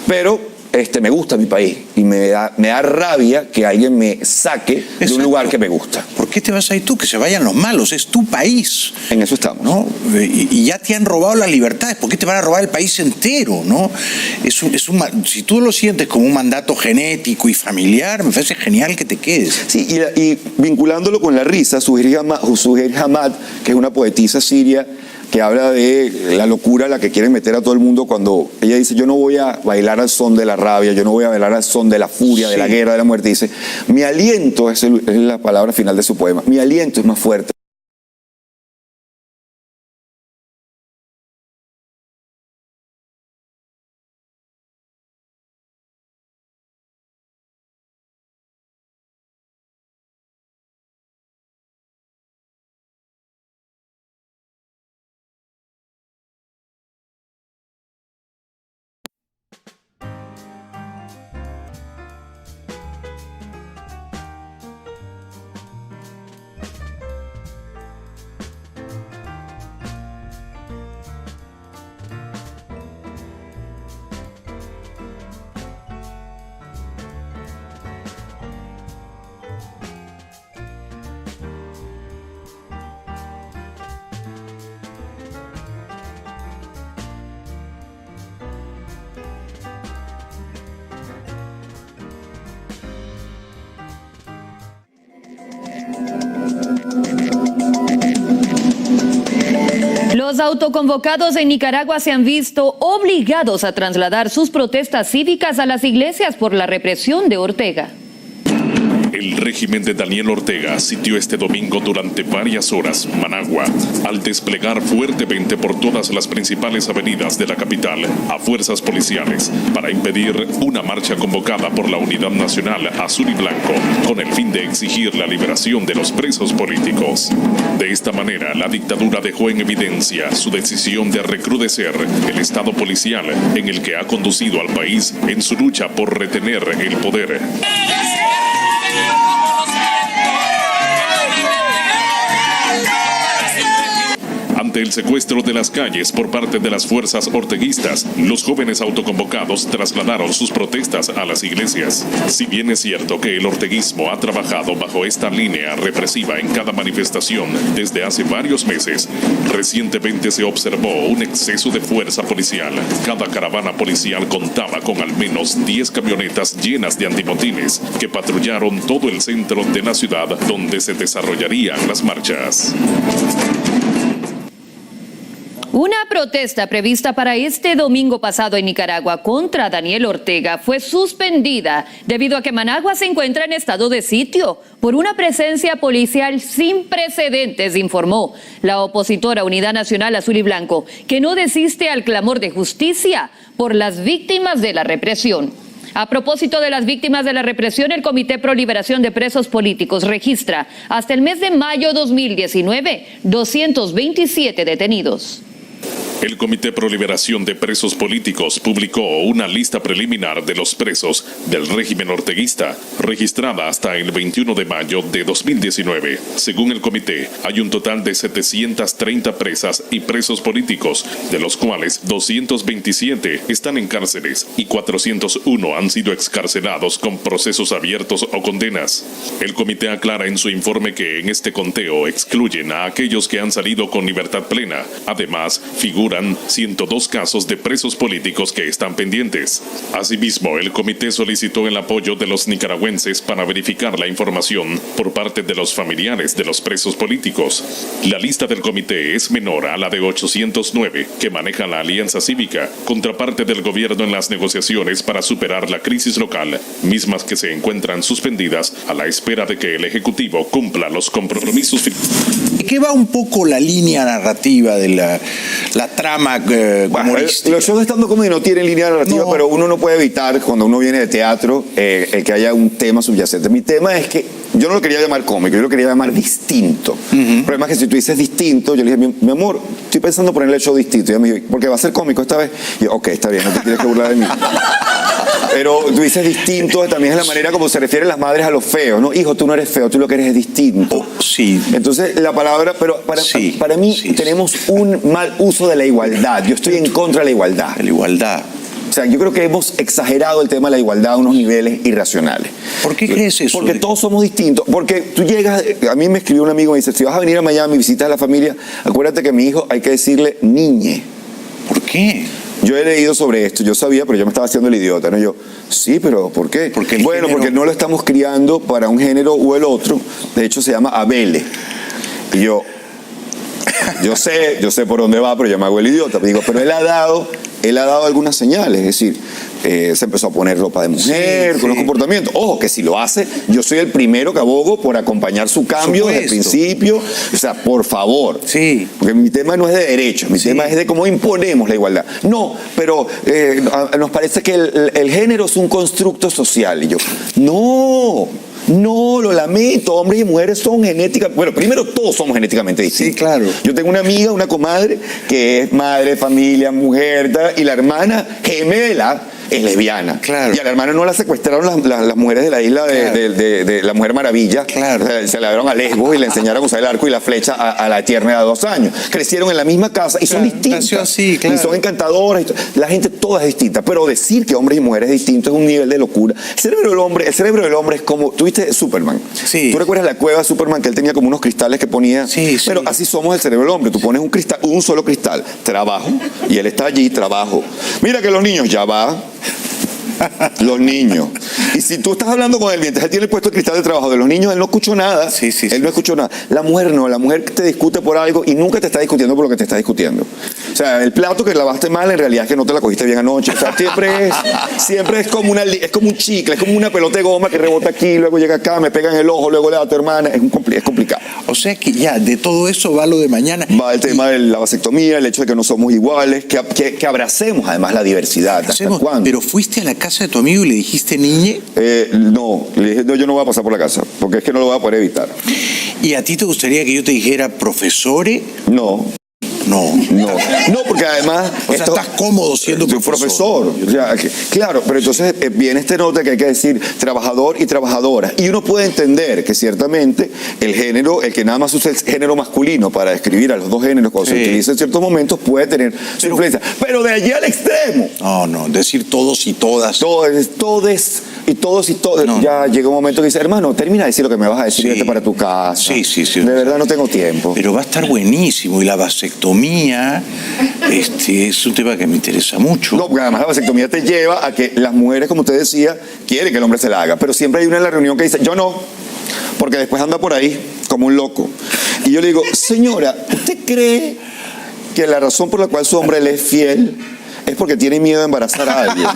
[SPEAKER 2] Pero me gusta mi país y me da rabia que alguien me saque de un lugar que me gusta.
[SPEAKER 1] ¿Por qué te vas a ir tú? Que se vayan los malos, es tu país.
[SPEAKER 2] En eso estamos.
[SPEAKER 1] ¿No? Y ya te han robado las libertades, ¿por qué te van a robar el país entero? ¿No? Si tú lo sientes como un mandato genético y familiar, me parece genial que te quedes.
[SPEAKER 2] Sí, y vinculándolo con la risa, Suheir Hamad, que es una poetisa siria, que habla de la locura a la que quieren meter a todo el mundo cuando ella dice, yo no voy a bailar al son de la rabia, yo no voy a bailar al son de la furia, de la guerra, de la muerte. Dice, mi aliento, es la palabra final de su poema, mi aliento es más fuerte.
[SPEAKER 3] Los autoconvocados en Nicaragua se han visto obligados a trasladar sus protestas cívicas a las iglesias por la represión de Ortega.
[SPEAKER 8] El régimen de Daniel Ortega sitió este domingo durante varias horas Managua, al desplegar fuertemente por todas las principales avenidas de la capital a fuerzas policiales para impedir una marcha convocada por la Unidad Nacional Azul y Blanco con el fin de exigir la liberación de los presos políticos. De esta manera, la dictadura dejó en evidencia su decisión de recrudecer el estado policial en el que ha conducido al país en su lucha por retener el poder. Ante el secuestro de las calles por parte de las fuerzas orteguistas, los jóvenes autoconvocados trasladaron sus protestas a las iglesias. Si bien es cierto que el orteguismo ha trabajado bajo esta línea represiva en cada manifestación desde hace varios meses, recientemente se observó un exceso de fuerza policial. Cada caravana policial contaba con al menos 10 camionetas llenas de antimotines que patrullaron todo el centro de la ciudad donde se desarrollarían las marchas.
[SPEAKER 3] Una protesta prevista para este domingo pasado en Nicaragua contra Daniel Ortega fue suspendida debido a que Managua se encuentra en estado de sitio por una presencia policial sin precedentes, informó la opositora Unidad Nacional Azul y Blanco, que no desiste al clamor de justicia por las víctimas de la represión. A propósito de las víctimas de la represión, el Comité Pro Liberación de Presos Políticos registra hasta el mes de mayo 2019 227 detenidos.
[SPEAKER 8] El Comité Pro Liberación de Presos Políticos publicó una lista preliminar de los presos del régimen orteguista, registrada hasta el 21 de mayo de 2019. Según el comité, hay un total de 730 presas y presos políticos, de los cuales 227 están en cárceles y 401 han sido excarcelados con procesos abiertos o condenas. El comité aclara en su informe que en este conteo excluyen a aquellos que han salido con libertad plena. Además, figuran 102 casos de presos políticos que están pendientes. Asimismo, el comité solicitó el apoyo de los nicaragüenses para verificar la información por parte de los familiares de los presos políticos. La lista del comité es menor a la de 809 que maneja la Alianza Cívica, contraparte del gobierno en las negociaciones para superar la crisis local, mismas que se encuentran suspendidas a la espera de que el Ejecutivo cumpla los compromisos.
[SPEAKER 1] ¿De qué va un poco la línea narrativa de la trama humorística?
[SPEAKER 2] Los shows de stand-up comedy no tienen línea narrativa, pero uno no puede evitar, cuando uno viene de teatro, el que haya un tema subyacente. Mi tema es que yo no lo quería llamar cómico, yo lo quería llamar distinto. El problema es que si tú dices distinto, yo le dije, mi amor, estoy pensando ponerle el show distinto. Y ella me dijo, porque va a ser cómico esta vez. Y yo, ok, está bien, no te tienes que burlar de mí. Pero tú dices distinto, también es la manera como se refieren las madres a los feos, ¿no? Hijo, tú no eres feo, tú lo que eres es distinto.
[SPEAKER 1] Sí.
[SPEAKER 2] Entonces, la palabra, pero para mí tenemos un mal uso de la igualdad. Yo estoy en contra de la igualdad.
[SPEAKER 1] La igualdad.
[SPEAKER 2] O sea, yo creo que hemos exagerado el tema de la igualdad a unos niveles irracionales.
[SPEAKER 1] ¿Por qué crees eso?
[SPEAKER 2] Porque todos somos distintos. Porque tú llegas, a mí me escribió un amigo y me dice, si vas a venir a Miami y visitas a la familia, acuérdate que a mi hijo hay que decirle niñe.
[SPEAKER 1] ¿Por qué?
[SPEAKER 2] Yo he leído sobre esto, yo sabía, pero yo me estaba haciendo el idiota, ¿no? Yo, sí, pero ¿por qué? Porque no lo estamos criando para un género o el otro. De hecho, se llama Abele. Y yo sé por dónde va, pero yo me hago el idiota. Digo, pero él ha dado algunas señales, es decir, se empezó a poner ropa de mujer, con los comportamientos. Ojo, que si lo hace, yo soy el primero que abogo por acompañar su cambio desde el principio. O sea, por favor.
[SPEAKER 1] Sí.
[SPEAKER 2] Porque mi tema no es de derechos, mi tema es de cómo imponemos la igualdad. No, pero nos parece que el género es un constructo social. Y yo, no, lo lamento, hombres y mujeres son genéticamente... Bueno, primero todos somos genéticamente distintos.
[SPEAKER 1] Sí, claro.
[SPEAKER 2] Yo tengo una amiga, una comadre, que es madre, familia, mujer, y la hermana gemela es lesbiana.
[SPEAKER 1] Claro.
[SPEAKER 2] Y a la hermana no la secuestraron las mujeres de la isla de la Mujer Maravilla.
[SPEAKER 1] Claro.
[SPEAKER 2] O sea, se la dieron a Lesbos y le enseñaron a usar el arco y la flecha a la tierna de 2 años. Crecieron en la misma casa y son distintas.
[SPEAKER 1] Así, claro.
[SPEAKER 2] Y son encantadoras. La gente toda es distinta. Pero decir que hombres y mujeres distintos es un nivel de locura. El cerebro del hombre es como... ¿Tuviste Superman?
[SPEAKER 1] Sí.
[SPEAKER 2] ¿Tú recuerdas la cueva de Superman que él tenía como unos cristales que ponía? Sí. Pero así somos el cerebro del hombre. Tú pones un cristal, un solo cristal, trabajo. Y él está allí, trabajo. Mira que los niños, ya va. Los niños. Y si tú estás hablando con él mientras él tiene puesto el cristal de trabajo de los niños, él no escuchó nada. Él no escuchó nada. La mujer no. La mujer te discute por algo y nunca te está discutiendo por lo que te está discutiendo. O sea, el plato que lavaste mal en realidad es que no te la cogiste bien anoche. O sea, siempre es como un chicle, es como una pelota de goma que rebota aquí, luego llega acá, me pega en el ojo, luego le da a tu hermana. Es complicado.
[SPEAKER 1] O sea que ya, de todo eso va lo de mañana.
[SPEAKER 2] Va el tema de la vasectomía, el hecho de que no somos iguales, que abracemos además la diversidad. ¿Hasta cuándo?
[SPEAKER 1] Pero fuiste a la casa de tu amigo y le dijiste niñe.
[SPEAKER 2] No, le dije, no, yo no voy a pasar por la casa, porque es que no lo voy a poder evitar.
[SPEAKER 1] ¿Y a ti te gustaría que yo te dijera profesore?
[SPEAKER 2] No, porque Porque además...
[SPEAKER 1] estás cómodo siendo
[SPEAKER 2] profesor. O sea, claro, pero entonces viene este nota que hay que decir trabajador y trabajadora. Y uno puede entender que ciertamente el género, el que nada más usa el género masculino para describir a los dos géneros cuando se utiliza en ciertos momentos, puede tener su influencia. Pero de allí al extremo.
[SPEAKER 1] No, decir todos y todas.
[SPEAKER 2] Todes y todos y todas. No. Ya llega un momento que dice, hermano, termina de decir lo que me vas a decir, vete para tu casa.
[SPEAKER 1] Sí.
[SPEAKER 2] De verdad no tengo tiempo.
[SPEAKER 1] Pero va a estar buenísimo. Y la vasectomía es un tema que me interesa mucho.
[SPEAKER 2] No, porque además la vasectomía te lleva a que las mujeres, como usted decía, quieren que el hombre se la haga. Pero siempre hay una en la reunión que dice, yo no, porque después anda por ahí como un loco. Y yo le digo, señora, ¿usted cree que la razón por la cual su hombre le es fiel es porque tiene miedo de embarazar a alguien?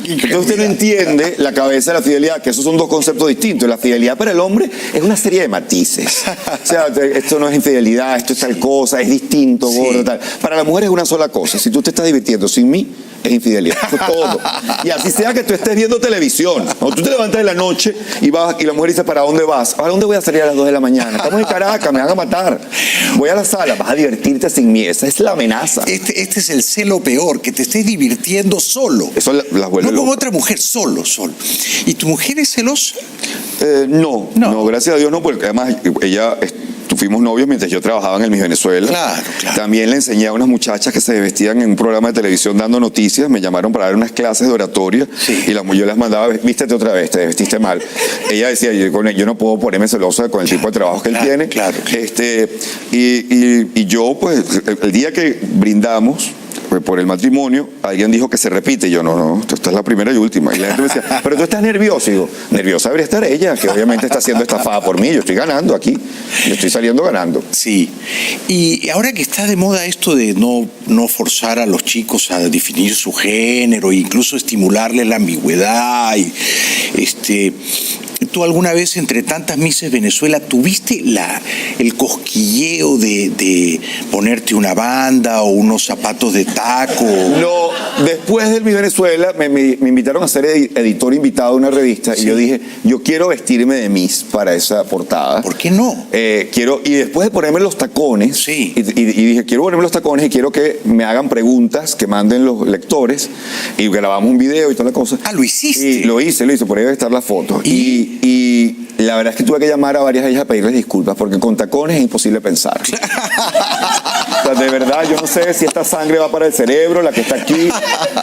[SPEAKER 2] Entonces usted no entiende la cabeza de la fidelidad, que esos son dos conceptos distintos. La fidelidad para el hombre es una serie de matices. O sea, esto no es infidelidad, esto es tal cosa, es distinto, gordo, tal. Para la mujer es una sola cosa. Si tú te estás divirtiendo sin mí, es infidelidad. Eso es todo. Y así sea que tú estés viendo televisión, o tú te levantas de la noche y vas y la mujer dice, ¿para dónde vas? ¿Para dónde voy a salir a las 2 de la mañana? Estamos en Caracas, me van a matar. Voy a la sala, vas a divertirte sin mí. Esa es la amenaza.
[SPEAKER 1] Este es el celo peor, que te estés divirtiendo solo.
[SPEAKER 2] Eso las vuelve
[SPEAKER 1] no como otra mujer, solo. ¿Y tu mujer es celosa?
[SPEAKER 2] No, gracias a Dios no, porque además ella... Fuimos novios mientras yo trabajaba en el Miss Venezuela.
[SPEAKER 1] Claro.
[SPEAKER 2] También le enseñé a unas muchachas que se vestían en un programa de televisión dando noticias. Me llamaron para dar unas clases de oratoria. Y yo las mandaba, vístete otra vez, te vestiste mal. Ella decía, yo no puedo ponerme celosa con el tipo de trabajo que él tiene.
[SPEAKER 1] Claro.
[SPEAKER 2] Y yo, pues, el día que brindamos por el matrimonio, alguien dijo que se repite. Y yo, no, esta es la primera y última. Y la gente me decía, pero tú estás nervioso. Y digo, nerviosa debería estar ella, que obviamente está siendo estafada por mí. Yo estoy ganando aquí. Yo estoy saliendo ganando.
[SPEAKER 1] Sí. Y ahora que está de moda esto de no forzar a los chicos a definir su género, incluso estimularles la ambigüedad, ¿tú alguna vez entre tantas Misses Venezuela tuviste el cosquilleo de ponerte una banda o unos zapatos de taco?
[SPEAKER 2] No, después del Miss Venezuela me invitaron a ser editor invitado de una revista y yo dije, yo quiero vestirme de Miss para esa portada.
[SPEAKER 1] ¿Por qué no?
[SPEAKER 2] Y después de ponerme los tacones, y dije, quiero ponerme los tacones y quiero que me hagan preguntas, que manden los lectores y grabamos un video y toda la cosa.
[SPEAKER 1] Ah, ¿lo hiciste?
[SPEAKER 2] Y lo hice, por ahí debe estar la foto. Y la verdad es que tuve que llamar a varias de ellas a pedirles disculpas, porque con tacones es imposible pensar. O sea, de verdad, yo no sé si esta sangre va para el cerebro, la que está aquí,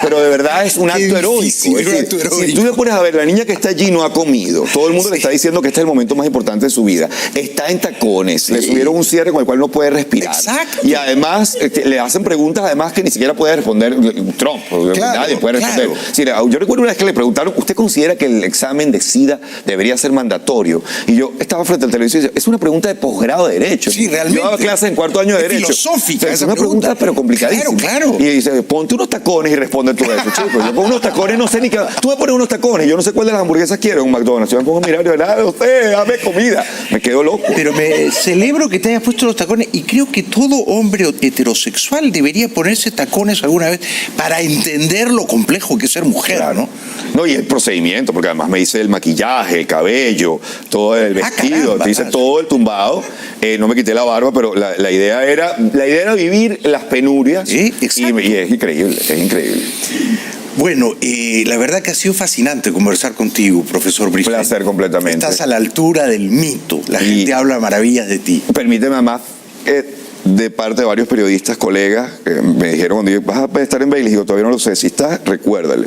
[SPEAKER 2] pero de verdad es un acto heroico. Si tú te pones a ver, la niña que está allí no ha comido, todo el mundo le está diciendo que este es el momento más importante de su vida, está en tacones, le subieron un cierre con el cual no puede respirar.
[SPEAKER 1] Exacto.
[SPEAKER 2] Y además le hacen preguntas además que ni siquiera puede responder Trump, nadie puede responder. Sí, yo recuerdo una vez que le preguntaron, ¿usted considera que el examen de SIDA debería ser mandatorio? Y yo estaba frente al televisor y decía, es una pregunta de posgrado de Derecho.
[SPEAKER 1] Sí, realmente.
[SPEAKER 2] Yo daba clases en 4º año de Derecho.
[SPEAKER 1] Filosófica.
[SPEAKER 2] Es una pregunta, pero complicadísima.
[SPEAKER 1] Claro.
[SPEAKER 2] Y dice, ponte unos tacones y responde tú eso, chico. Yo con unos tacones no sé ni qué. Tú me pones unos tacones, yo no sé cuál de las hamburguesas quiero en un McDonald's. Yo me pongo a mirar y digo, nada, usted, dame comida. Me quedo loco.
[SPEAKER 1] Pero me celebro que te hayas puesto los tacones y creo que todo hombre heterosexual debería ponerse tacones alguna vez para entender lo complejo que es ser mujer, ¿no?
[SPEAKER 2] No, y el procedimiento, porque además me hice el maquillaje, el cabello, todo el vestido, te hice todo el tumbado. No me quité la barba, pero la idea era vivir las penurias.
[SPEAKER 1] Sí, exacto.
[SPEAKER 2] Y es increíble, es increíble.
[SPEAKER 1] Bueno, la verdad que ha sido fascinante conversar contigo, profesor Briceño.
[SPEAKER 2] Un placer completamente.
[SPEAKER 1] Estás a la altura del mito. La gente habla maravillas de ti.
[SPEAKER 2] Permíteme, además, de parte de varios periodistas, colegas, me dijeron, cuando vas a estar en Bailey, digo, todavía no lo sé, si estás, recuérdale.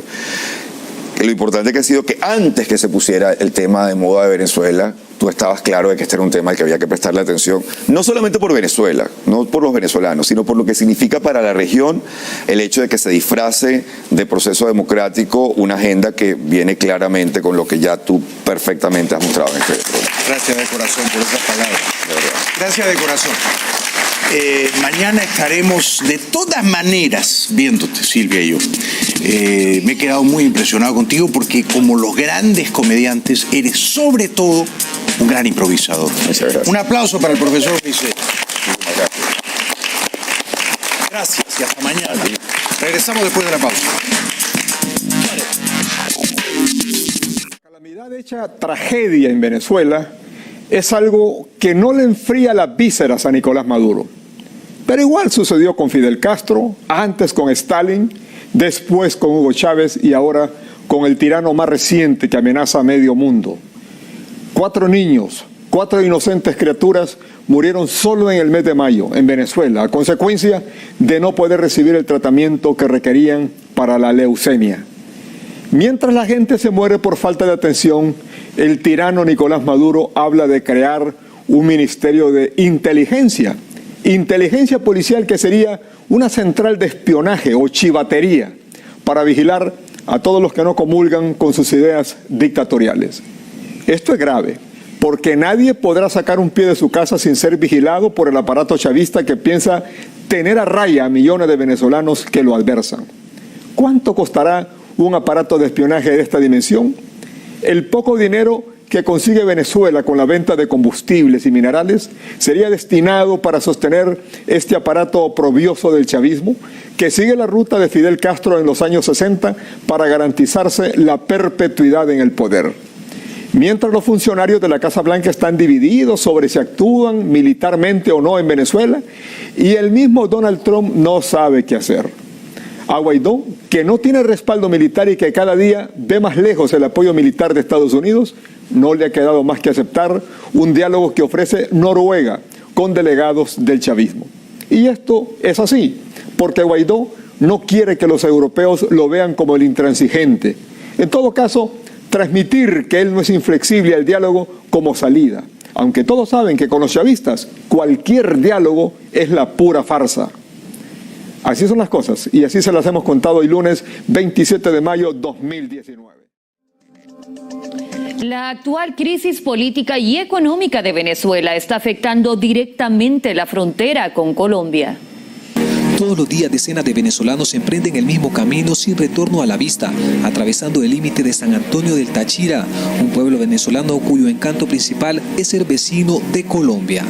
[SPEAKER 2] Lo importante que ha sido que antes que se pusiera el tema de moda de Venezuela, tú estabas claro de que este era un tema al que había que prestarle atención, no solamente por Venezuela, no por los venezolanos, sino por lo que significa para la región el hecho de que se disfrace de proceso democrático una agenda que viene claramente con lo que ya tú perfectamente has mostrado en este programa.
[SPEAKER 1] Gracias de corazón por esas palabras. Gracias de corazón. Mañana estaremos de todas maneras viéndote, Silvia y yo. Me he quedado muy impresionado contigo porque como los grandes comediantes eres sobre todo un gran improvisador.
[SPEAKER 2] Muchas gracias.
[SPEAKER 1] Un aplauso para el profesor Briceño. Gracias y hasta mañana. Regresamos después de la pausa.
[SPEAKER 11] La calamidad hecha tragedia en Venezuela es algo que no le enfría las vísceras a Nicolás Maduro. Pero igual sucedió con Fidel Castro, antes con Stalin, después con Hugo Chávez y ahora con el tirano más reciente que amenaza a medio mundo. 4 niños, 4 inocentes criaturas murieron solo en el mes de mayo en Venezuela a consecuencia de no poder recibir el tratamiento que requerían para la leucemia. Mientras la gente se muere por falta de atención, el tirano Nicolás Maduro habla de crear un ministerio de inteligencia policial que sería una central de espionaje o chivatería para vigilar a todos los que no comulgan con sus ideas dictatoriales. Esto es grave, porque nadie podrá sacar un pie de su casa sin ser vigilado por el aparato chavista que piensa tener a raya a millones de venezolanos que lo adversan. ¿Cuánto costará un aparato de espionaje de esta dimensión? El poco dinero que consigue Venezuela con la venta de combustibles y minerales sería destinado para sostener este aparato oprobioso del chavismo que sigue la ruta de Fidel Castro en los años 60 para garantizarse la perpetuidad en el poder. Mientras los funcionarios de la Casa Blanca están divididos sobre si actúan militarmente o no en Venezuela y el mismo Donald Trump no sabe qué hacer. A Guaidó, que no tiene respaldo militar y que cada día ve más lejos el apoyo militar de Estados Unidos, no le ha quedado más que aceptar un diálogo que ofrece Noruega con delegados del chavismo. Y esto es así, porque Guaidó no quiere que los europeos lo vean como el intransigente. En todo caso, transmitir que él no es inflexible al diálogo como salida, aunque todos saben que con los chavistas cualquier diálogo es la pura farsa. Así son las cosas y así se las hemos contado hoy lunes 27 de mayo 2019.
[SPEAKER 3] La actual crisis política y económica de Venezuela está afectando directamente la frontera con Colombia.
[SPEAKER 5] Todos los días decenas de venezolanos emprenden el mismo camino sin retorno a la vista, atravesando el límite de San Antonio del Táchira, un pueblo venezolano cuyo encanto principal es ser vecino de Colombia.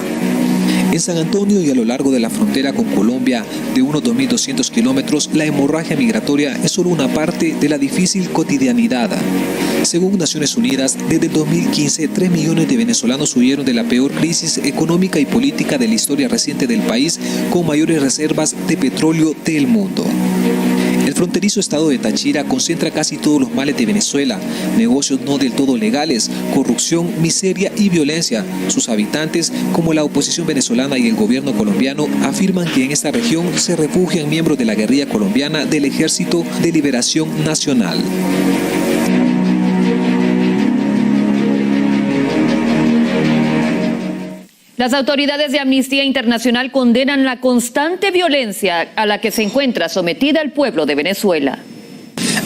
[SPEAKER 5] En San Antonio y a lo largo de la frontera con Colombia, de unos 2.200 kilómetros, la hemorragia migratoria es solo una parte de la difícil cotidianidad. Según Naciones Unidas, desde el 2015, 3 millones de venezolanos huyeron de la peor crisis económica y política de la historia reciente del país, con mayores reservas de petróleo del mundo. El fronterizo estado de Táchira concentra casi todos los males de Venezuela: negocios no del todo legales, corrupción, miseria y violencia. Sus habitantes, como la oposición venezolana y el gobierno colombiano, afirman que en esta región se refugian miembros de la guerrilla colombiana del Ejército de Liberación Nacional.
[SPEAKER 3] Las autoridades de Amnistía Internacional condenan la constante violencia a la que se encuentra sometida el pueblo de Venezuela.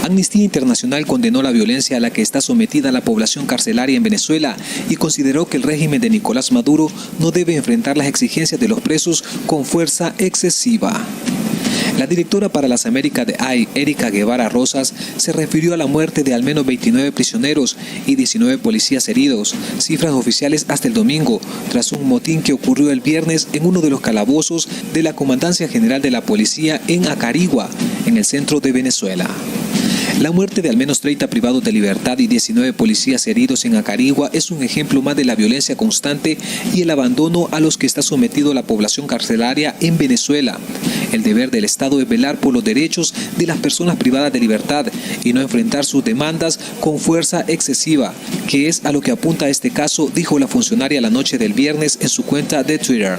[SPEAKER 5] Amnistía Internacional condenó la violencia a la que está sometida la población carcelaria en Venezuela y consideró que el régimen de Nicolás Maduro no debe enfrentar las exigencias de los presos con fuerza excesiva. La directora para las Américas de AI, Erika Guevara Rosas, se refirió a la muerte de al menos 29 prisioneros y 19 policías heridos, cifras oficiales hasta el domingo, tras un motín que ocurrió el viernes en uno de los calabozos de la Comandancia General de la Policía en Acarigua, en el centro de Venezuela. La muerte de al menos 30 privados de libertad y 19 policías heridos en Acarigua es un ejemplo más de la violencia constante y el abandono a los que está sometido la población carcelaria en Venezuela. El deber del Estado es velar por los derechos de las personas privadas de libertad y no enfrentar sus demandas con fuerza excesiva, que es a lo que apunta este caso, dijo la funcionaria la noche del viernes en su cuenta de Twitter.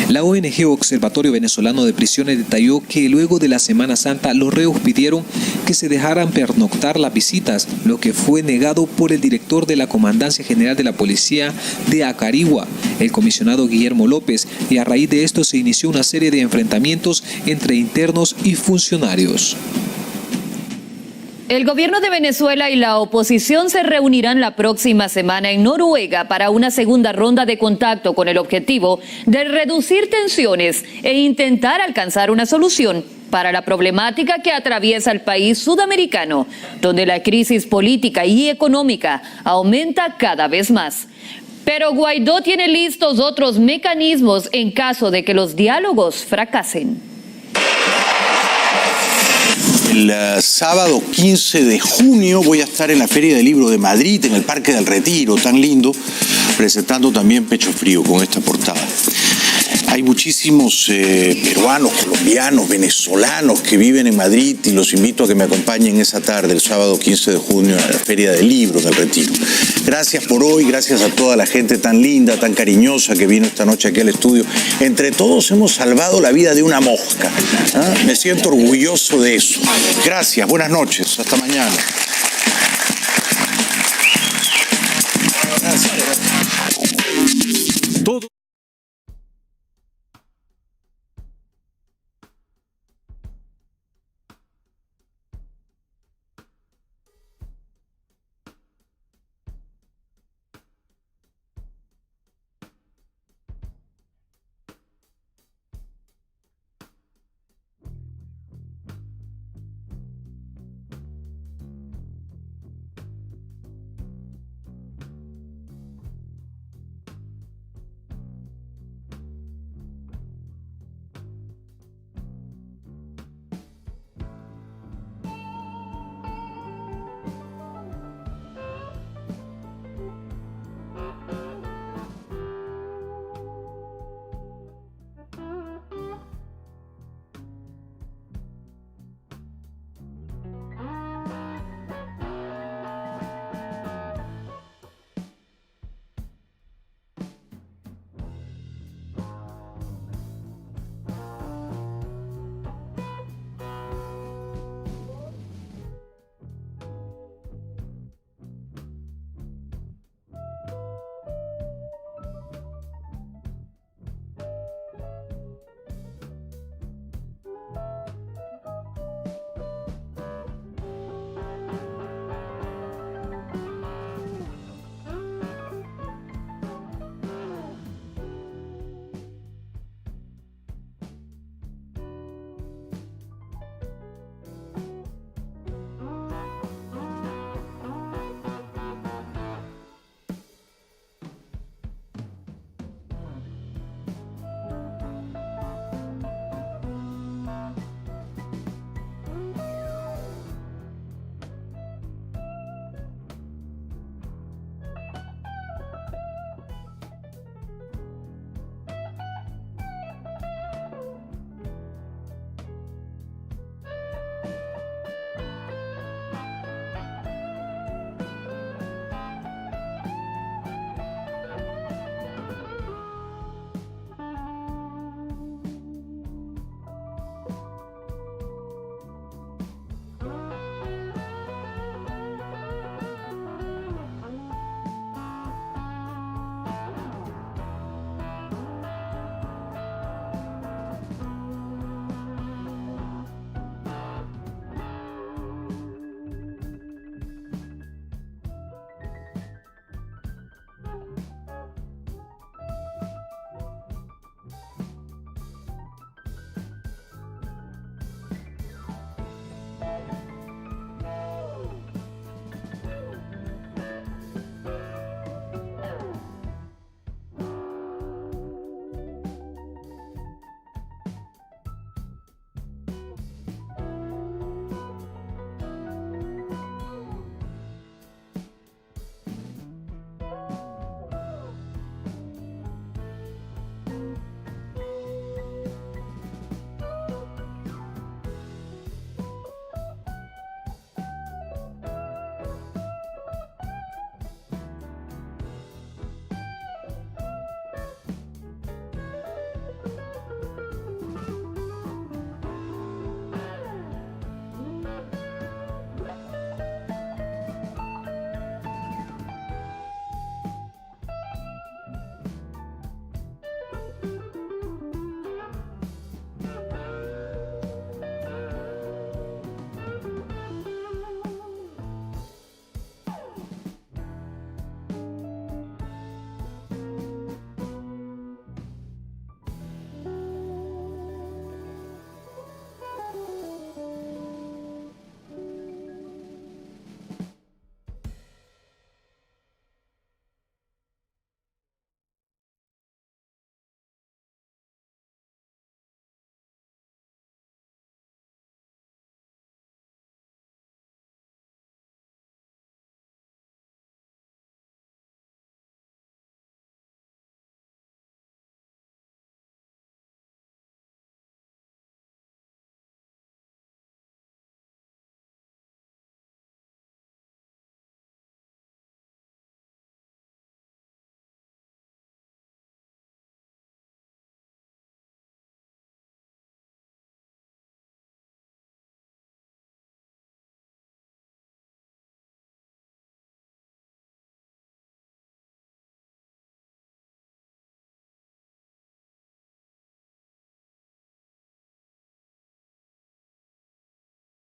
[SPEAKER 5] La ONG Observatorio Venezolano de Prisiones detalló que luego de la Semana Santa los reos pidieron que se dejaran pernoctar las visitas, lo que fue negado por el director de la Comandancia General de la Policía de Acarigua, el comisionado Guillermo López, y a raíz de esto se inició una serie de enfrentamientos entre internos y funcionarios.
[SPEAKER 3] El gobierno de Venezuela y la oposición se reunirán la próxima semana en Noruega para una segunda ronda de contacto con el objetivo de reducir tensiones e intentar alcanzar una solución para la problemática que atraviesa el país sudamericano, donde la crisis política y económica aumenta cada vez más. Pero Guaidó tiene listos otros mecanismos en caso de que los diálogos fracasen.
[SPEAKER 1] El sábado 15 de junio voy a estar en la Feria del Libro de Madrid, en el Parque del Retiro, tan lindo, presentando también Pecho Frío con esta portada. Hay muchísimos peruanos, colombianos, venezolanos que viven en Madrid y los invito a que me acompañen esa tarde, el sábado 15 de junio, a la Feria del Libro del Retiro. Gracias por hoy, gracias a toda la gente tan linda, tan cariñosa que vino esta noche aquí al estudio. Entre todos hemos salvado la vida de una mosca. Me siento orgulloso de eso. Gracias, buenas noches, hasta mañana.